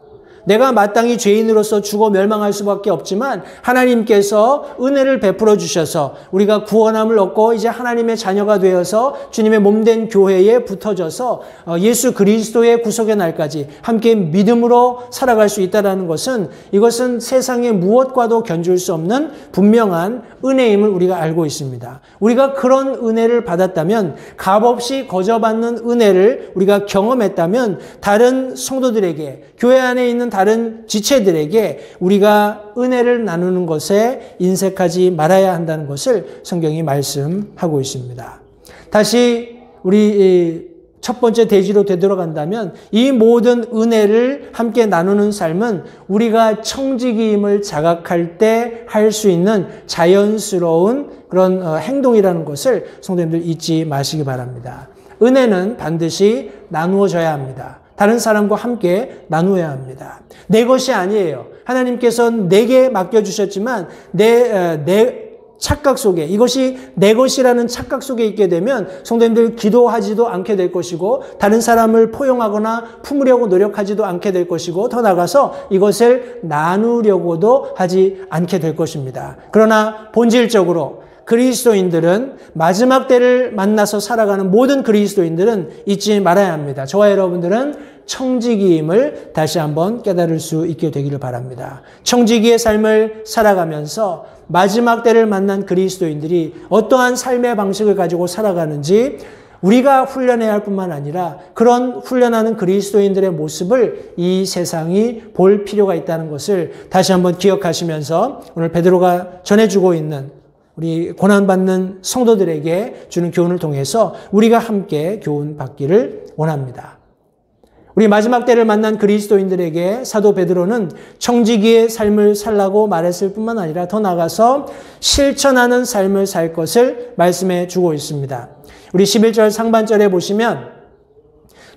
내가 마땅히 죄인으로서 죽어 멸망할 수밖에 없지만 하나님께서 은혜를 베풀어 주셔서 우리가 구원함을 얻고 이제 하나님의 자녀가 되어서 주님의 몸된 교회에 붙어져서 예수 그리스도의 구속의 날까지 함께 믿음으로 살아갈 수 있다는 것은 이것은 세상의 무엇과도 견줄 수 없는 분명한 은혜임을 우리가 알고 있습니다. 우리가 그런 은혜를 받았다면 값없이 거저받는 은혜를 우리가 경험했다면 다른 성도들에게 교회 안에 있는 다른 지체들에게 우리가 은혜를 나누는 것에 인색하지 말아야 한다는 것을 성경이 말씀하고 있습니다. 다시 우리 첫 번째 대지로 되돌아간다면 이 모든 은혜를 함께 나누는 삶은 우리가 청지기임을 자각할 때 할 수 있는 자연스러운 그런 행동이라는 것을 성도님들 잊지 마시기 바랍니다. 은혜는 반드시 나누어져야 합니다. 다른 사람과 함께 나누어야 합니다. 내 것이 아니에요. 하나님께서 내게 맡겨주셨지만 내 착각 속에 이것이 내 것이라는 착각 속에 있게 되면 성도님들 기도하지도 않게 될 것이고 다른 사람을 포용하거나 품으려고 노력하지도 않게 될 것이고 더 나아가서 이것을 나누려고도 하지 않게 될 것입니다. 그러나 본질적으로 그리스도인들은 마지막 때를 만나서 살아가는 모든 그리스도인들은 잊지 말아야 합니다. 저와 여러분들은 청지기임을 다시 한번 깨달을 수 있게 되기를 바랍니다. 청지기의 삶을 살아가면서 마지막 때를 만난 그리스도인들이 어떠한 삶의 방식을 가지고 살아가는지 우리가 훈련해야 할 뿐만 아니라 그런 훈련하는 그리스도인들의 모습을 이 세상이 볼 필요가 있다는 것을 다시 한번 기억하시면서 오늘 베드로가 전해주고 있는 우리 고난받는 성도들에게 주는 교훈을 통해서 우리가 함께 교훈 받기를 원합니다. 우리 마지막 때를 만난 그리스도인들에게 사도 베드로는 청지기의 삶을 살라고 말했을 뿐만 아니라 더 나아가서 실천하는 삶을 살 것을 말씀해 주고 있습니다. 우리 11절 상반절에 보시면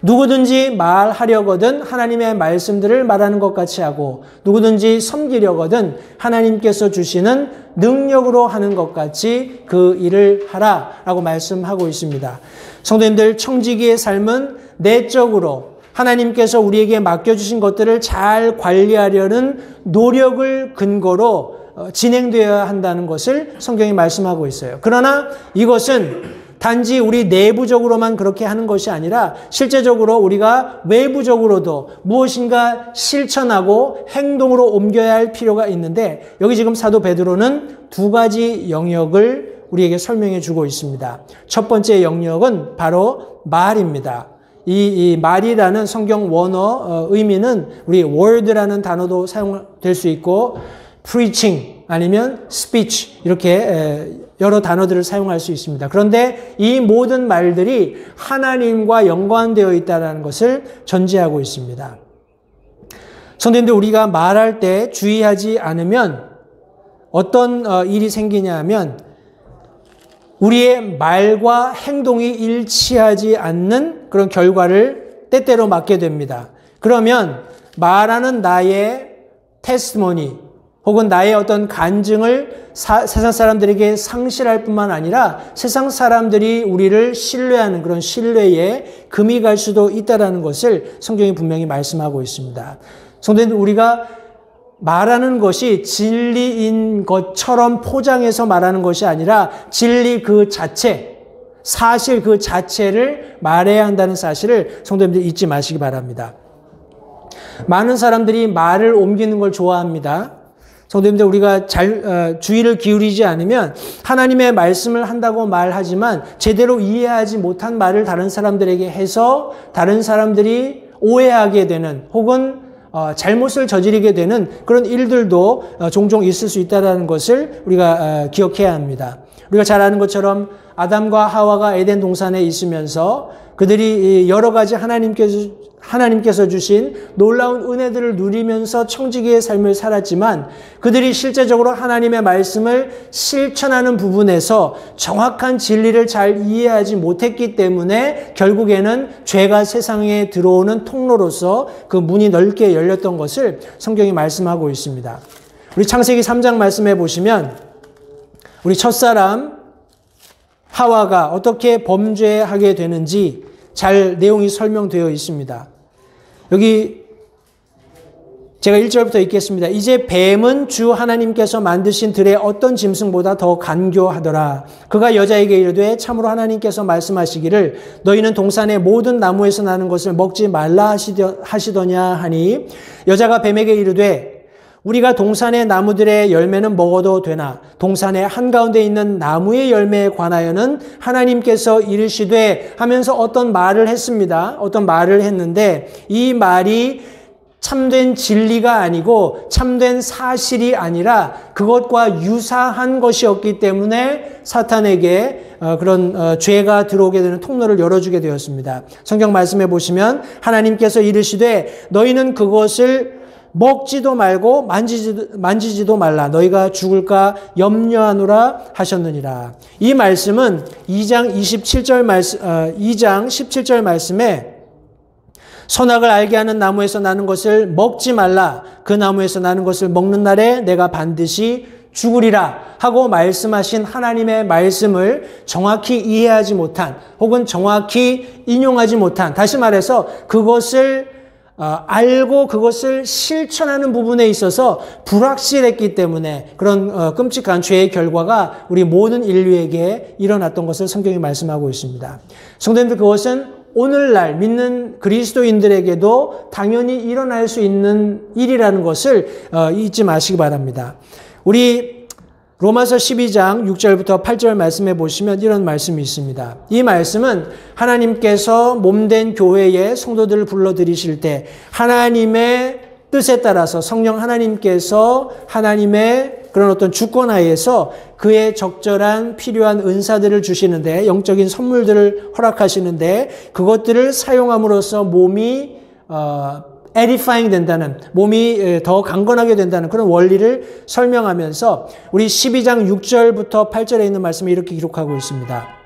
누구든지 말하려거든 하나님의 말씀들을 말하는 것 같이 하고 누구든지 섬기려거든 하나님께서 주시는 능력으로 하는 것 같이 그 일을 하라라고 말씀하고 있습니다. 성도님들, 청지기의 삶은 내적으로 하나님께서 우리에게 맡겨주신 것들을 잘 관리하려는 노력을 근거로 진행되어야 한다는 것을 성경이 말씀하고 있어요. 그러나 이것은 단지 우리 내부적으로만 그렇게 하는 것이 아니라 실제적으로 우리가 외부적으로도 무엇인가 실천하고 행동으로 옮겨야 할 필요가 있는데 여기 지금 사도 베드로는 두 가지 영역을 우리에게 설명해 주고 있습니다. 첫 번째 영역은 바로 말입니다. 이 말이라는 성경 원어 의미는 우리 word라는 단어도 사용될 수 있고 preaching 아니면 speech 이렇게 여러 단어들을 사용할 수 있습니다. 그런데 이 모든 말들이 하나님과 연관되어 있다는 것을 전제하고 있습니다. 성도님들, 우리가 말할 때 주의하지 않으면 어떤 일이 생기냐 하면 우리의 말과 행동이 일치하지 않는 그런 결과를 때때로 맞게 됩니다. 그러면 말하는 나의 테스티모니 혹은 나의 어떤 간증을 세상 사람들에게 상실할 뿐만 아니라 세상 사람들이 우리를 신뢰하는 그런 신뢰에 금이 갈 수도 있다는 것을 성경이 분명히 말씀하고 있습니다. 성도님들, 우리가 말하는 것이 진리인 것처럼 포장해서 말하는 것이 아니라 진리 그 자체, 사실 그 자체를 말해야 한다는 사실을 성도님들 잊지 마시기 바랍니다. 많은 사람들이 말을 옮기는 걸 좋아합니다. 성도님들, 우리가 주의를 기울이지 않으면 하나님의 말씀을 한다고 말하지만 제대로 이해하지 못한 말을 다른 사람들에게 해서 다른 사람들이 오해하게 되는 혹은 잘못을 저지르게 되는 그런 일들도 종종 있을 수 있다는 것을 우리가 기억해야 합니다. 우리가 잘 아는 것처럼 아담과 하와가 에덴 동산에 있으면서 그들이 여러 가지 하나님께서 주신 놀라운 은혜들을 누리면서 청지기의 삶을 살았지만 그들이 실제적으로 하나님의 말씀을 실천하는 부분에서 정확한 진리를 잘 이해하지 못했기 때문에 결국에는 죄가 세상에 들어오는 통로로서 그 문이 넓게 열렸던 것을 성경이 말씀하고 있습니다. 우리 창세기 3장 말씀해 보시면 우리 첫사람 하와가 어떻게 범죄하게 되는지 잘 내용이 설명되어 있습니다. 여기 제가 1절부터 읽겠습니다. 이제 뱀은 주 하나님께서 만드신 들의 어떤 짐승보다 더 간교하더라. 그가 여자에게 이르되 참으로 하나님께서 말씀하시기를 너희는 동산의 모든 나무에서 나는 것을 먹지 말라 하시더냐 하니 여자가 뱀에게 이르되 우리가 동산의 나무들의 열매는 먹어도 되나 동산의 한가운데 있는 나무의 열매에 관하여는 하나님께서 이르시되 하면서 어떤 말을 했습니다. 어떤 말을 했는데 이 말이 참된 진리가 아니고 참된 사실이 아니라 그것과 유사한 것이었기 때문에 사탄에게 그런 죄가 들어오게 되는 통로를 열어주게 되었습니다. 성경 말씀해 보시면 하나님께서 이르시되 너희는 그것을 먹지도 말고 만지지도 말라. 너희가 죽을까 염려하노라 하셨느니라. 이 말씀은 2장 17절 말씀에 선악을 알게 하는 나무에서 나는 것을 먹지 말라. 그 나무에서 나는 것을 먹는 날에 내가 반드시 죽으리라 하고 말씀하신 하나님의 말씀을 정확히 이해하지 못한 혹은 정확히 인용하지 못한, 다시 말해서 그것을 알고 그것을 실천하는 부분에 있어서 불확실했기 때문에 그런 끔찍한 죄의 결과가 우리 모든 인류에게 일어났던 것을 성경이 말씀하고 있습니다. 성도님들, 그것은 오늘날 믿는 그리스도인들에게도 당연히 일어날 수 있는 일이라는 것을 잊지 마시기 바랍니다. 우리 로마서 12장 6절부터 8절 말씀해 보시면 이런 말씀이 있습니다. 이 말씀은 하나님께서 몸된 교회의 성도들을 불러들이실 때 하나님의 뜻에 따라서 성령 하나님께서 하나님의 그런 어떤 주권하에서 그의 적절한 필요한 은사들을 주시는데 영적인 선물들을 허락하시는데 그것들을 사용함으로써 몸이 edifying 된다는, 몸이 더 강건하게 된다는 그런 원리를 설명하면서 우리 12장 6절부터 8절에 있는 말씀을 이렇게 기록하고 있습니다.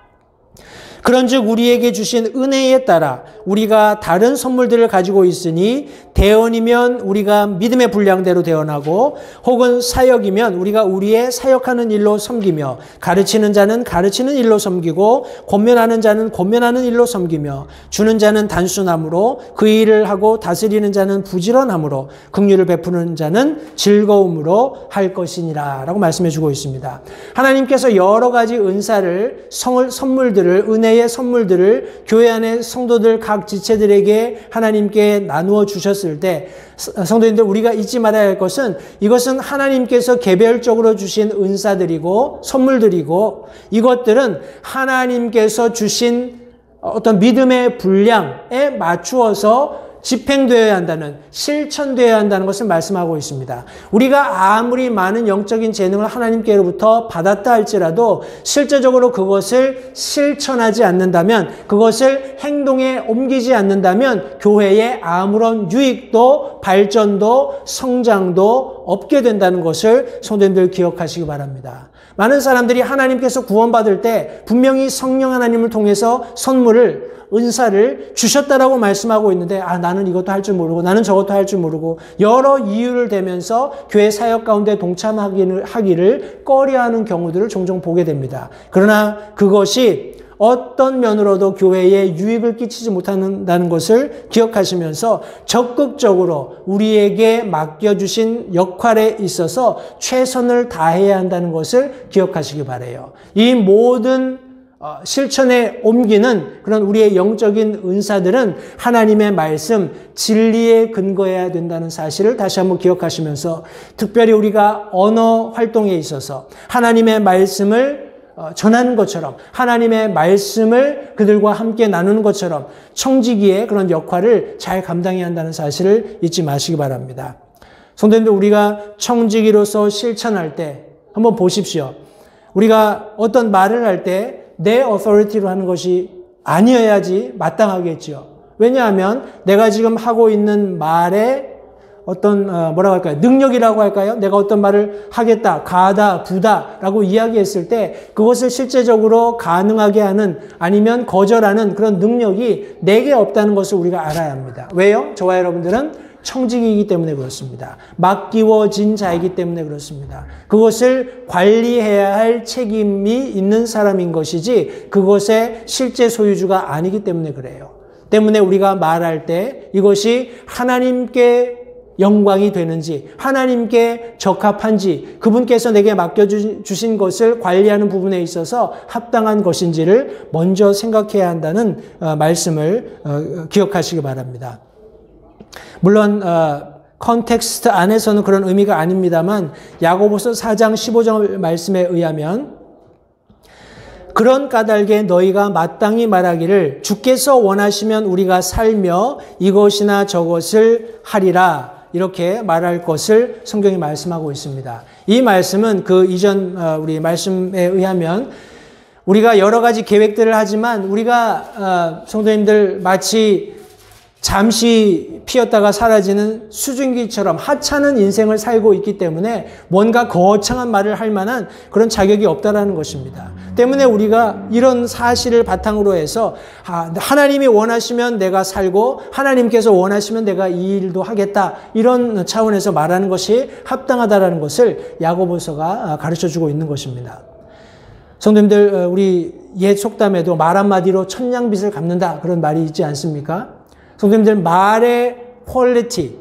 그런즉 우리에게 주신 은혜에 따라 우리가 다른 선물들을 가지고 있으니 대언이면 우리가 믿음의 분량대로 대언하고 혹은 사역이면 우리가 우리의 사역하는 일로 섬기며 가르치는 자는 가르치는 일로 섬기고 권면하는 자는 권면하는 일로 섬기며 주는 자는 단순함으로 그 일을 하고 다스리는 자는 부지런함으로 긍휼을 베푸는 자는 즐거움으로 할 것이니라 라고 말씀해 주고 있습니다. 하나님께서 여러 가지 은사를 선물들을 은혜의 선물들을 교회 안의 성도들 각 지체들에게 하나님께 나누어 주셨을 때 성도님들, 우리가 잊지 말아야 할 것은 이것은 하나님께서 개별적으로 주신 은사들이고 선물들이고 이것들은 하나님께서 주신 어떤 믿음의 분량에 맞추어서 집행되어야 한다는, 실천되어야 한다는 것을 말씀하고 있습니다. 우리가 아무리 많은 영적인 재능을 하나님께로부터 받았다 할지라도 실제적으로 그것을 실천하지 않는다면, 그것을 행동에 옮기지 않는다면 교회에 아무런 유익도 발전도 성장도 없게 된다는 것을 성도님들 기억하시기 바랍니다. 많은 사람들이 하나님께서 구원받을 때 분명히 성령 하나님을 통해서 선물을 은사를 주셨다라고 말씀하고 있는데 나는 이것도 할 줄 모르고 나는 저것도 할 줄 모르고 여러 이유를 대면서 교회 사역 가운데 동참하기를 꺼려하는 경우들을 종종 보게 됩니다. 그러나 그것이 어떤 면으로도 교회에 유익을 끼치지 못한다는 것을 기억하시면서 적극적으로 우리에게 맡겨주신 역할에 있어서 최선을 다해야 한다는 것을 기억하시기 바라요. 이 모든 실천에 옮기는 그런 우리의 영적인 은사들은 하나님의 말씀, 진리에 근거해야 된다는 사실을 다시 한번 기억하시면서 특별히 우리가 언어 활동에 있어서 하나님의 말씀을 전하는 것처럼 하나님의 말씀을 그들과 함께 나누는 것처럼 청지기의 그런 역할을 잘 감당해야 한다는 사실을 잊지 마시기 바랍니다. 성도님들, 우리가 청지기로서 실천할 때 한번 보십시오. 우리가 어떤 말을 할 때 내 어서리티로 하는 것이 아니어야지 마땅하겠죠. 왜냐하면 내가 지금 하고 있는 말에 어떤 뭐라고 할까요? 능력이라고 할까요? 내가 어떤 말을 하겠다, 가다, 부다라고 이야기했을 때 그것을 실제적으로 가능하게 하는 아니면 거절하는 그런 능력이 내게 없다는 것을 우리가 알아야 합니다. 왜요? 저와 여러분들은 청직이기 때문에 그렇습니다. 맡기워진 자이기 때문에 그렇습니다. 그것을 관리해야 할 책임이 있는 사람인 것이지 그것의 실제 소유주가 아니기 때문에 그래요. 때문에 우리가 말할 때 이것이 하나님께 영광이 되는지 하나님께 적합한지 그분께서 내게 맡겨주신 것을 관리하는 부분에 있어서 합당한 것인지를 먼저 생각해야 한다는 말씀을 기억하시기 바랍니다. 물론 컨텍스트 안에서는 그런 의미가 아닙니다만 야고보서 4장 15절 말씀에 의하면 그런 까닭에 너희가 마땅히 말하기를 주께서 원하시면 우리가 살며 이것이나 저것을 하리라 이렇게 말할 것을 성경이 말씀하고 있습니다. 이 말씀은 그 이전 우리 말씀에 의하면 우리가 여러 가지 계획들을 하지만 우리가 성도님들 마치 잠시 피었다가 사라지는 수증기처럼 하찮은 인생을 살고 있기 때문에 뭔가 거창한 말을 할 만한 그런 자격이 없다라는 것입니다. 때문에 우리가 이런 사실을 바탕으로 해서 하나님이 원하시면 내가 살고 하나님께서 원하시면 내가 이 일도 하겠다 이런 차원에서 말하는 것이 합당하다라는 것을 야고보서가 가르쳐주고 있는 것입니다. 성도님들, 우리 옛 속담에도 말 한마디로 천냥빚을 갚는다 그런 말이 있지 않습니까? 성도님들, 말의 퀄리티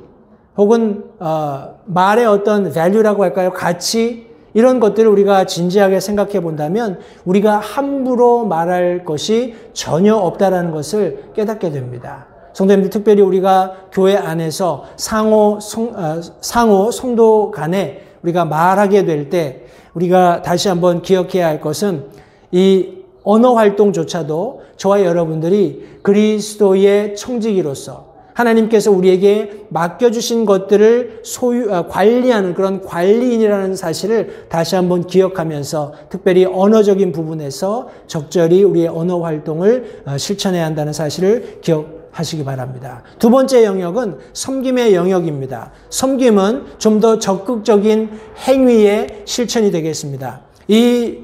혹은 말의 어떤 value라고 할까요? 가치 이런 것들을 우리가 진지하게 생각해 본다면 우리가 함부로 말할 것이 전혀 없다라는 것을 깨닫게 됩니다. 성도님들, 특별히 우리가 교회 안에서 상호 성도 간에 우리가 말하게 될 때 우리가 다시 한번 기억해야 할 것은 이 언어 활동조차도 저와 여러분들이 그리스도의 청지기로서 하나님께서 우리에게 맡겨주신 것들을 관리하는 그런 관리인이라는 사실을 다시 한번 기억하면서 특별히 언어적인 부분에서 적절히 우리의 언어 활동을 실천해야 한다는 사실을 기억하시기 바랍니다. 두 번째 영역은 섬김의 영역입니다. 섬김은 좀 더 적극적인 행위의 실천이 되겠습니다. 이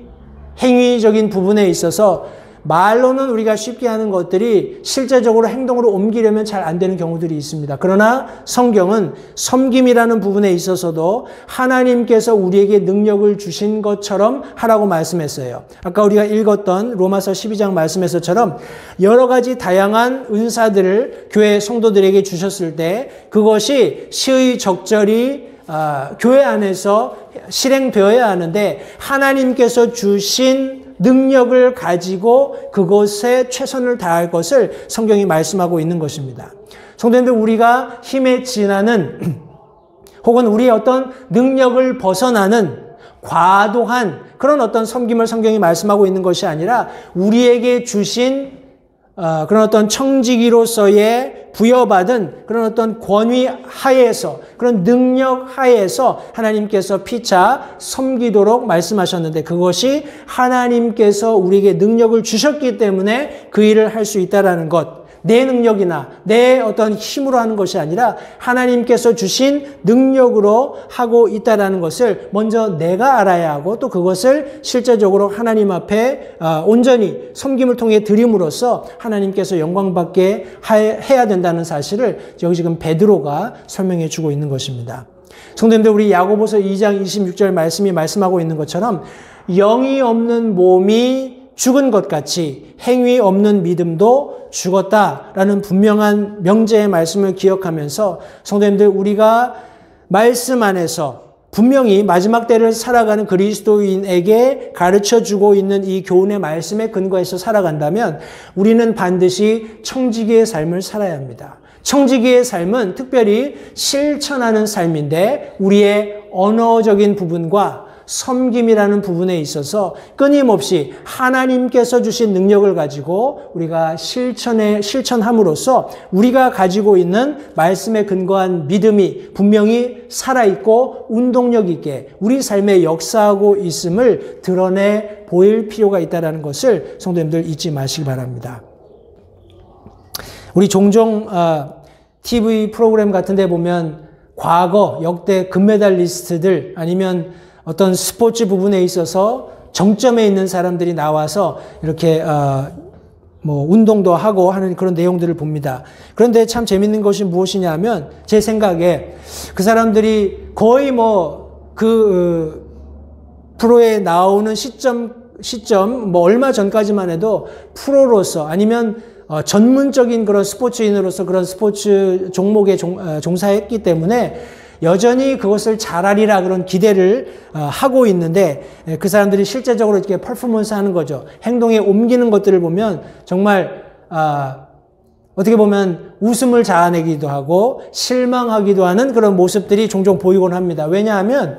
행위적인 부분에 있어서 말로는 우리가 쉽게 하는 것들이 실제적으로 행동으로 옮기려면 잘 안 되는 경우들이 있습니다. 그러나 성경은 섬김이라는 부분에 있어서도 하나님께서 우리에게 능력을 주신 것처럼 하라고 말씀했어요. 아까 우리가 읽었던 로마서 12장 말씀에서처럼 여러 가지 다양한 은사들을 교회 성도들에게 주셨을 때 그것이 시의적절히 교회 안에서 실행되어야 하는데 하나님께서 주신 능력을 가지고 그것에 최선을 다할 것을 성경이 말씀하고 있는 것입니다. 성도님들, 우리가 힘에 지나는 혹은 우리의 어떤 능력을 벗어나는 과도한 그런 어떤 섬김을 성경이 말씀하고 있는 것이 아니라 우리에게 주신 그런 어떤 청지기로서의 부여받은 그런 어떤 권위 하에서 그런 능력 하에서 하나님께서 피차 섬기도록 말씀하셨는데 그것이 하나님께서 우리에게 능력을 주셨기 때문에 그 일을 할 수 있다라는 것. 내 능력이나 내 어떤 힘으로 하는 것이 아니라 하나님께서 주신 능력으로 하고 있다는 것을 먼저 내가 알아야 하고 또 그것을 실제적으로 하나님 앞에 온전히 섬김을 통해 드림으로써 하나님께서 영광받게 해야 된다는 사실을 여기 지금 베드로가 설명해 주고 있는 것입니다. 성도님들, 우리 야고보서 2장 26절 말씀이 말씀하고 있는 것처럼 영이 없는 몸이 죽은 것 같이 행위 없는 믿음도 죽었다라는 분명한 명제의 말씀을 기억하면서 성도님들, 우리가 말씀 안에서 분명히 마지막 때를 살아가는 그리스도인에게 가르쳐주고 있는 이 교훈의 말씀에 근거해서 살아간다면 우리는 반드시 청지기의 삶을 살아야 합니다. 청지기의 삶은 특별히 실천하는 삶인데 우리의 언어적인 부분과 섬김이라는 부분에 있어서 끊임없이 하나님께서 주신 능력을 가지고 우리가 실천함으로써 우리가 가지고 있는 말씀에 근거한 믿음이 분명히 살아있고 운동력 있게 우리 삶에 역사하고 있음을 드러내 보일 필요가 있다는 것을 성도님들 잊지 마시기 바랍니다. 우리 종종 TV 프로그램 같은 데 보면 과거 역대 금메달리스트들 아니면 어떤 스포츠 부분에 있어서 정점에 있는 사람들이 나와서 이렇게 운동도 하고 하는 그런 내용들을 봅니다. 그런데 참 재밌는 것이 무엇이냐 하면 제 생각에 그 사람들이 거의 프로에 나오는 시점 얼마 전까지만 해도 프로로서 아니면 전문적인 그런 스포츠인으로서 그런 스포츠 종목에 종사했기 때문에 여전히 그것을 잘하리라 그런 기대를 하고 있는데 그 사람들이 실제적으로 이렇게 퍼포먼스 하는 거죠. 행동에 옮기는 것들을 보면 정말 어떻게 보면 웃음을 자아내기도 하고 실망하기도 하는 그런 모습들이 종종 보이곤 합니다. 왜냐하면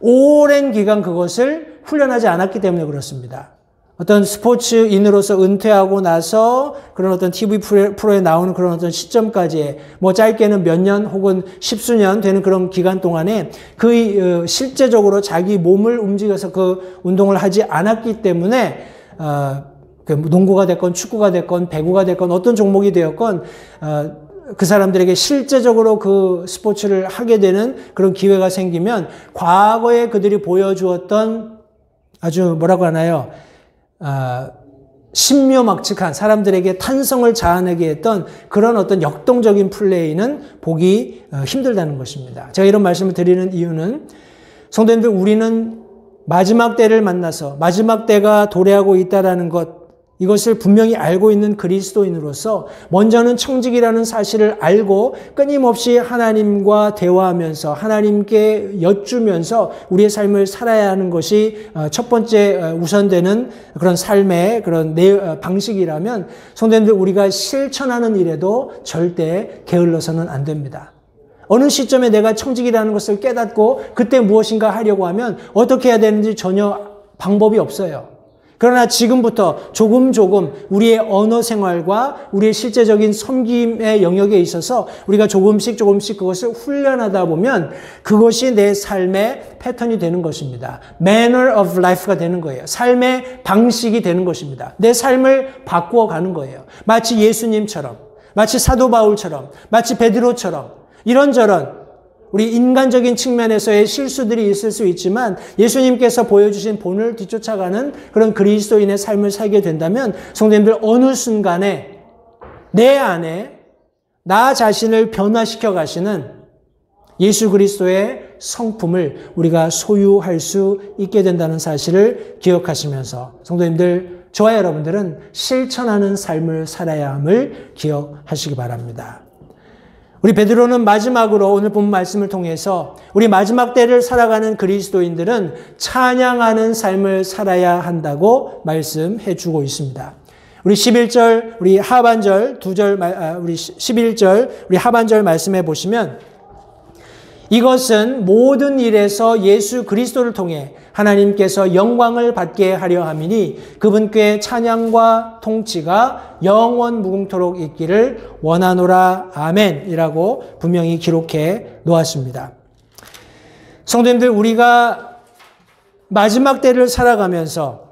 오랜 기간 그것을 훈련하지 않았기 때문에 그렇습니다. 어떤 스포츠인으로서 은퇴하고 나서 그런 어떤 TV 프로에 나오는 그런 어떤 시점까지 짧게는 몇 년 혹은 십수년 되는 그런 기간 동안에 실제적으로 자기 몸을 움직여서 그 운동을 하지 않았기 때문에 농구가 됐건 축구가 됐건 배구가 됐건 어떤 종목이 되었건 그 사람들에게 실제적으로 그 스포츠를 하게 되는 그런 기회가 생기면 과거에 그들이 보여주었던 아주 뭐라고 하나요? 신묘막측한 사람들에게 탄성을 자아내게 했던 그런 어떤 역동적인 플레이는 보기 힘들다는 것입니다. 제가 이런 말씀을 드리는 이유는 성도님들, 우리는 마지막 때를 만나서 마지막 때가 도래하고 있다는 것, 이것을 분명히 알고 있는 그리스도인으로서 먼저는 청직이라는 사실을 알고 끊임없이 하나님과 대화하면서 하나님께 여쭈면서 우리의 삶을 살아야 하는 것이 첫 번째 우선되는 그런 삶의 그런 방식이라면 성도님들, 우리가 실천하는 일에도 절대 게을러서는 안 됩니다. 어느 시점에 내가 청직이라는 것을 깨닫고 그때 무엇인가 하려고 하면 어떻게 해야 되는지 전혀 방법이 없어요. 그러나 지금부터 조금 우리의 언어 생활과 우리의 실제적인 섬김의 영역에 있어서 우리가 조금씩 그것을 훈련하다 보면 그것이 내 삶의 패턴이 되는 것입니다. manner of life가 되는 거예요. 삶의 방식이 되는 것입니다. 내 삶을 바꾸어 가는 거예요. 마치 예수님처럼, 마치 사도 바울처럼, 마치 베드로처럼 이런저런 우리 인간적인 측면에서의 실수들이 있을 수 있지만 예수님께서 보여주신 본을 뒤쫓아가는 그런 그리스도인의 삶을 살게 된다면 성도님들, 어느 순간에 내 안에 나 자신을 변화시켜 가시는 예수 그리스도의 성품을 우리가 소유할 수 있게 된다는 사실을 기억하시면서 성도님들, 저와 여러분들은 실천하는 삶을 살아야 함을 기억하시기 바랍니다. 우리 베드로는 마지막으로 오늘 본 말씀을 통해서 우리 마지막 때를 살아가는 그리스도인들은 찬양하는 삶을 살아야 한다고 말씀해 주고 있습니다. 우리 11절, 우리 하반절, 우리 11절, 우리 하반절 말씀해 보시면 이것은 모든 일에서 예수 그리스도를 통해 하나님께서 영광을 받게 하려 함이니 그분께 찬양과 통치가 영원 무궁토록 있기를 원하노라. 아멘. 이라고 분명히 기록해 놓았습니다. 성도님들, 우리가 마지막 때를 살아가면서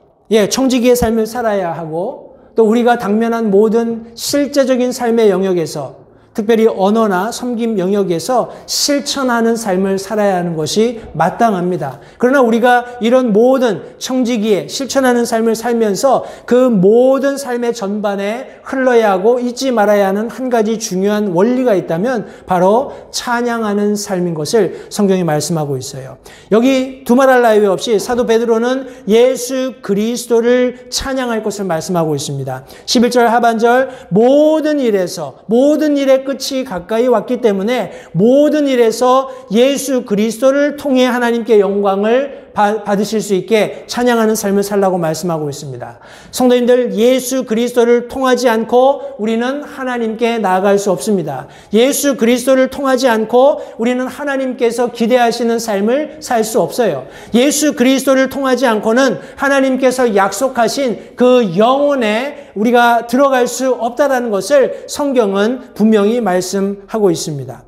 청지기의 삶을 살아야 하고 또 우리가 당면한 모든 실제적인 삶의 영역에서, 특별히 언어나 섬김 영역에서 실천하는 삶을 살아야 하는 것이 마땅합니다. 그러나 우리가 이런 모든 청지기에 실천하는 삶을 살면서 그 모든 삶의 전반에 흘러야 하고 잊지 말아야 하는 한 가지 중요한 원리가 있다면 바로 찬양하는 삶인 것을 성경이 말씀하고 있어요. 여기 두말할 나위 없이 사도 베드로는 예수 그리스도를 찬양할 것을 말씀하고 있습니다. 11절 하반절 모든 일의 끝이 가까이 왔기 때문에 모든 일에서 예수 그리스도를 통해 하나님께 영광을 받으실 수 있게 찬양하는 삶을 살라고 말씀하고 있습니다. 성도님들, 예수 그리스도를 통하지 않고 우리는 하나님께 나아갈 수 없습니다. 예수 그리스도를 통하지 않고 우리는 하나님께서 기대하시는 삶을 살 수 없어요. 예수 그리스도를 통하지 않고는 하나님께서 약속하신 그 영혼에 우리가 들어갈 수 없다라는 것을 성경은 분명히 말씀하고 있습니다.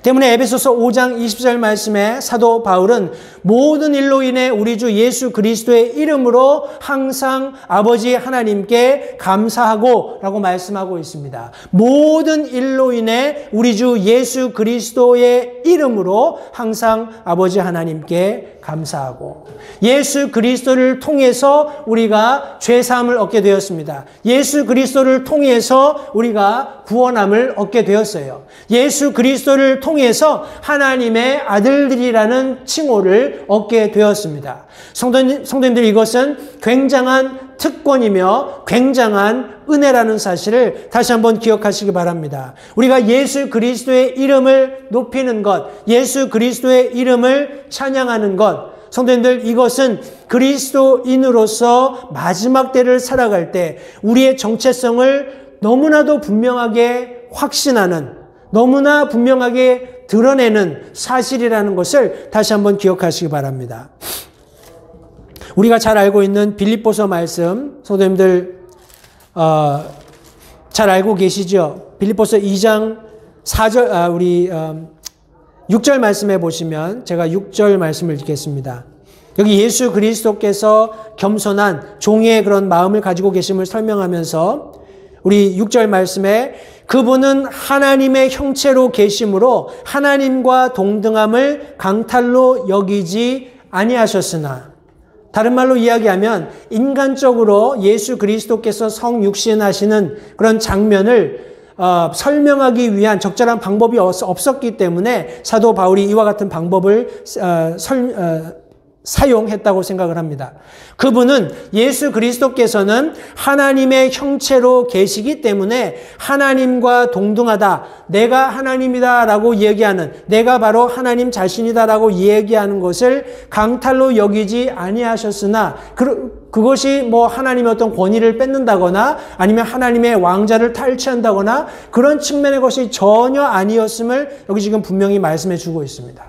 때문에 에베소서 5장 20절 말씀에 사도 바울은 모든 일로 인해 우리 주 예수 그리스도의 이름으로 항상 아버지 하나님께 감사하고 라고 말씀하고 있습니다. 모든 일로 인해 우리 주 예수 그리스도의 이름으로 항상 아버지 하나님께 감사하고, 예수 그리스도를 통해서 우리가 죄사함을 얻게 되었습니다. 예수 그리스도를 통해서 우리가 구원함을 얻게 되었어요. 예수 그리스도를 통해서 하나님의 아들들이라는 칭호를 얻게 되었습니다. 성도님들, 이것은 굉장한 특권이며 굉장한 은혜라는 사실을 다시 한번 기억하시기 바랍니다. 우리가 예수 그리스도의 이름을 높이는 것, 예수 그리스도의 이름을 찬양하는 것, 성도님들, 이것은 그리스도인으로서 마지막 때를 살아갈 때 우리의 정체성을 너무나도 분명하게 확신하는, 너무나 분명하게 드러내는 사실이라는 것을 다시 한번 기억하시기 바랍니다. 우리가 잘 알고 있는 빌립보서 말씀, 성도님들 잘 알고 계시죠? 빌립보서 2장 4절, 6절 말씀해 보시면 제가 6절 말씀을 읽겠습니다. 여기 예수 그리스도께서 겸손한 종의 그런 마음을 가지고 계심을 설명하면서 우리 6절 말씀에 그분은 하나님의 형체로 계심으로 하나님과 동등함을 강탈로 여기지 아니하셨으나, 다른 말로 이야기하면 인간적으로 예수 그리스도께서 성육신하시는 그런 장면을 설명하기 위한 적절한 방법이 없었기 때문에 사도 바울이 이와 같은 방법을 사용했다고 생각을 합니다. 그분은, 예수 그리스도께서는 하나님의 형체로 계시기 때문에 하나님과 동등하다, 내가 하나님이다 라고 얘기하는, 내가 바로 하나님 자신이다 라고 얘기하는 것을 강탈로 여기지 아니하셨으나, 그것이 뭐 하나님의 어떤 권위를 뺏는다거나 아니면 하나님의 왕자를 탈취한다거나 그런 측면의 것이 전혀 아니었음을 여기 지금 분명히 말씀해 주고 있습니다.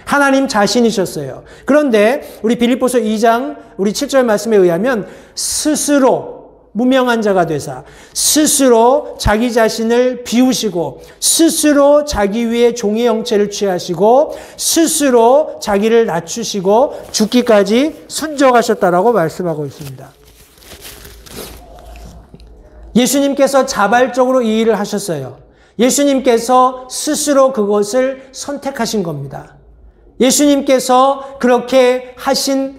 하나님 자신이셨어요. 그런데 우리 빌립보서 2장 우리 7절 말씀에 의하면 스스로 무명한 자가 되사 스스로 자기 자신을 비우시고 스스로 자기 위에 종의 형체를 취하시고 스스로 자기를 낮추시고 죽기까지 순종하셨다라고 말씀하고 있습니다. 예수님께서 자발적으로 이 일을 하셨어요. 예수님께서 스스로 그것을 선택하신 겁니다. 예수님께서 그렇게 하신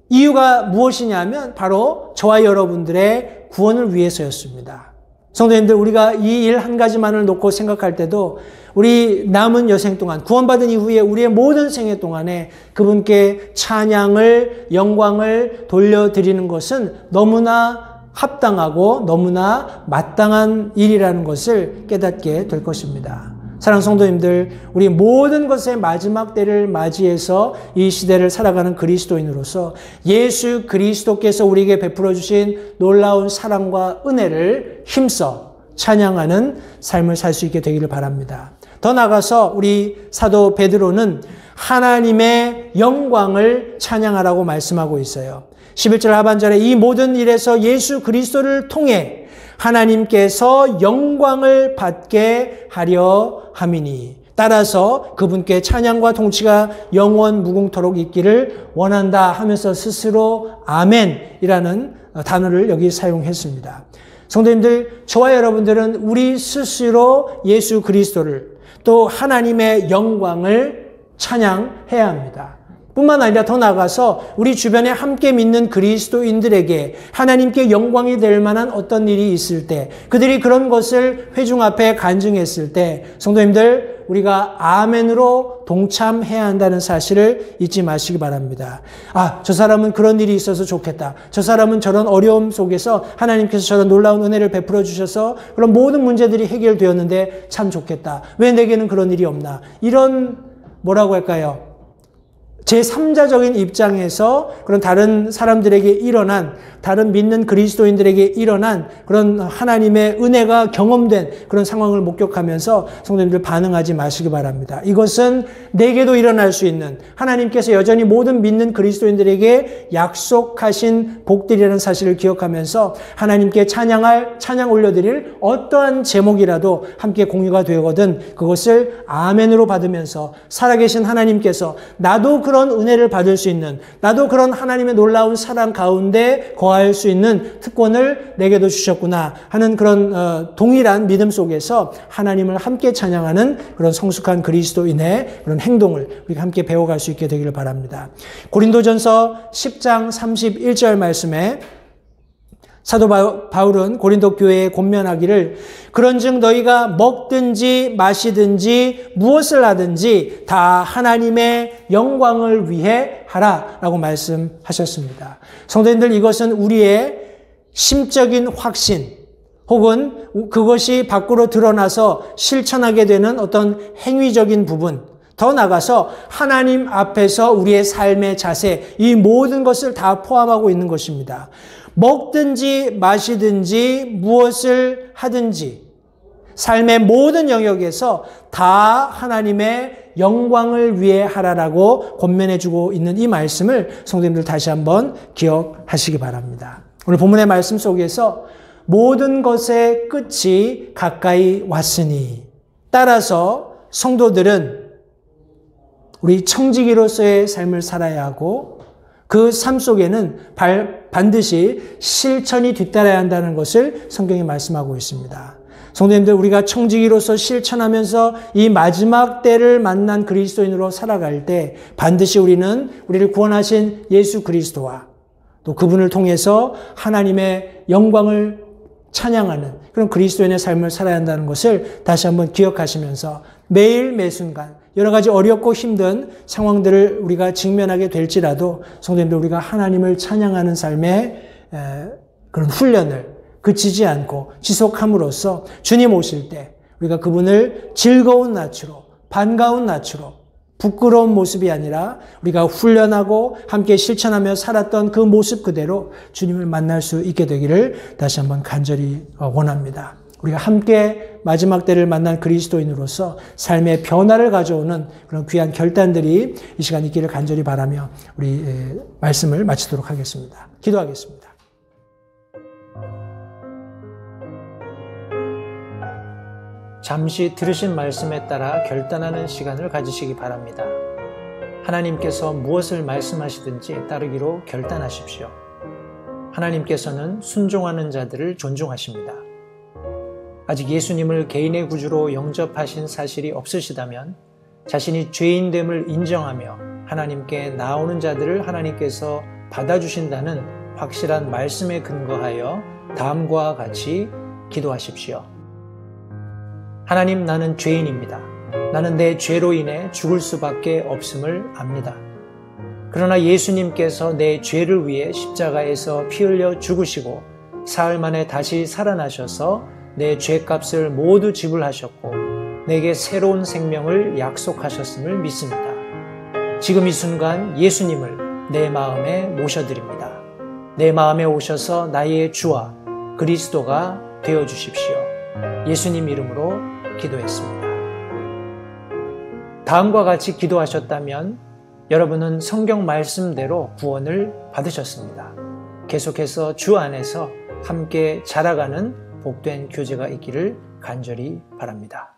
이유가 무엇이냐면 바로 저와 여러분들의 구원을 위해서였습니다. 성도님들, 우리가 이 일 한 가지만을 놓고 생각할 때도 우리 남은 여생 동안, 구원받은 이후에 우리의 모든 생애 동안에 그분께 찬양을, 영광을 돌려드리는 것은 너무나 합당하고 너무나 마땅한 일이라는 것을 깨닫게 될 것입니다. 사랑하는 성도님들, 우리 모든 것의 마지막 때를 맞이해서 이 시대를 살아가는 그리스도인으로서 예수 그리스도께서 우리에게 베풀어 주신 놀라운 사랑과 은혜를 힘써 찬양하는 삶을 살 수 있게 되기를 바랍니다. 더 나아가서 우리 사도 베드로는 하나님의 영광을 찬양하라고 말씀하고 있어요. 11절 하반절에 이 모든 일에서 예수 그리스도를 통해 하나님께서 영광을 받게 하려 함이니. 따라서 그분께 찬양과 통치가 영원 무궁토록 있기를 원한다 하면서 스스로 아멘이라는 단어를 여기 사용했습니다. 성도님들, 저와 여러분들은 우리 스스로 예수 그리스도를 또 하나님의 영광을 찬양해야 합니다. 뿐만 아니라 더 나아가서 우리 주변에 함께 믿는 그리스도인들에게 하나님께 영광이 될 만한 어떤 일이 있을 때, 그들이 그런 것을 회중 앞에 간증했을 때 성도님들, 우리가 아멘으로 동참해야 한다는 사실을 잊지 마시기 바랍니다. 저 사람은 그런 일이 있어서 좋겠다. 저 사람은 저런 어려움 속에서 하나님께서 저런 놀라운 은혜를 베풀어 주셔서 그런 모든 문제들이 해결되었는데 참 좋겠다. 왜 내게는 그런 일이 없나. 이런 뭐라고 할까요? 제3자적인 입장에서 그런 다른 사람들에게 일어난, 다른 믿는 그리스도인들에게 일어난 그런 하나님의 은혜가 경험된 그런 상황을 목격하면서 성도님들 반응하지 마시기 바랍니다. 이것은 내게도 일어날 수 있는, 하나님께서 여전히 모든 믿는 그리스도인들에게 약속하신 복들이라는 사실을 기억하면서 하나님께 찬양 올려드릴 어떠한 제목이라도 함께 공유가 되거든 그것을 아멘으로 받으면서 살아계신 하나님께서 나도 그런 은혜를 받을 수 있는, 나도 그런 하나님의 놀라운 사랑 가운데 거할 수 있는 특권을 내게도 주셨구나 하는 그런 동일한 믿음 속에서 하나님을 함께 찬양하는 그런 성숙한 그리스도인의 그런 행동을 우리가 함께 배워갈 수 있게 되기를 바랍니다. 고린도전서 10장 31절 말씀에 사도 바울은 고린도 교회에 권면하기를 그런즉 너희가 먹든지 마시든지 무엇을 하든지 다 하나님의 영광을 위해 하라라고 말씀하셨습니다. 성도님들, 이것은 우리의 심적인 확신 혹은 그것이 밖으로 드러나서 실천하게 되는 어떤 행위적인 부분, 더 나아가서 하나님 앞에서 우리의 삶의 자세, 이 모든 것을 다 포함하고 있는 것입니다. 먹든지 마시든지 무엇을 하든지 삶의 모든 영역에서 다 하나님의 영광을 위해 하라라고 권면해주고 있는 이 말씀을 성도님들 다시 한번 기억하시기 바랍니다. 오늘 본문의 말씀 속에서 모든 것의 끝이 가까이 왔으니, 따라서 성도들은 우리 청지기로서의 삶을 살아야 하고 그 삶 속에는 반드시 실천이 뒤따라야 한다는 것을 성경이 말씀하고 있습니다. 성도님들, 우리가 청지기로서 실천하면서 이 마지막 때를 만난 그리스도인으로 살아갈 때 반드시 우리는 우리를 구원하신 예수 그리스도와 또 그분을 통해서 하나님의 영광을 찬양하는 그런 그리스도인의 삶을 살아야 한다는 것을 다시 한번 기억하시면서 매일 매순간 여러 가지 어렵고 힘든 상황들을 우리가 직면하게 될지라도 성도님들, 우리가 하나님을 찬양하는 삶의 그런 훈련을 그치지 않고 지속함으로써 주님 오실 때 우리가 그분을 즐거운 낯으로, 반가운 낯으로, 부끄러운 모습이 아니라 우리가 훈련하고 함께 실천하며 살았던 그 모습 그대로 주님을 만날 수 있게 되기를 다시 한번 간절히 원합니다. 우리가 함께 마지막 때를 만난 그리스도인으로서 삶의 변화를 가져오는 그런 귀한 결단들이 이 시간 있기를 간절히 바라며 우리 말씀을 마치도록 하겠습니다. 기도하겠습니다. 잠시 들으신 말씀에 따라 결단하는 시간을 가지시기 바랍니다. 하나님께서 무엇을 말씀하시든지 따르기로 결단하십시오. 하나님께서는 순종하는 자들을 존중하십니다. 아직 예수님을 개인의 구주로 영접하신 사실이 없으시다면 자신이 죄인됨을 인정하며 하나님께 나오는 자들을 하나님께서 받아주신다는 확실한 말씀에 근거하여 다음과 같이 기도하십시오. 하나님, 나는 죄인입니다. 나는 내 죄로 인해 죽을 수밖에 없음을 압니다. 그러나 예수님께서 내 죄를 위해 십자가에서 피 흘려 죽으시고 사흘 만에 다시 살아나셔서 내 죄값을 모두 지불하셨고 내게 새로운 생명을 약속하셨음을 믿습니다. 지금 이 순간 예수님을 내 마음에 모셔드립니다. 내 마음에 오셔서 나의 주와 그리스도가 되어주십시오. 예수님 이름으로 기도했습니다. 다음과 같이 기도하셨다면 여러분은 성경 말씀대로 구원을 받으셨습니다. 계속해서 주 안에서 함께 자라가는 복된 교제가 있기를 간절히 바랍니다.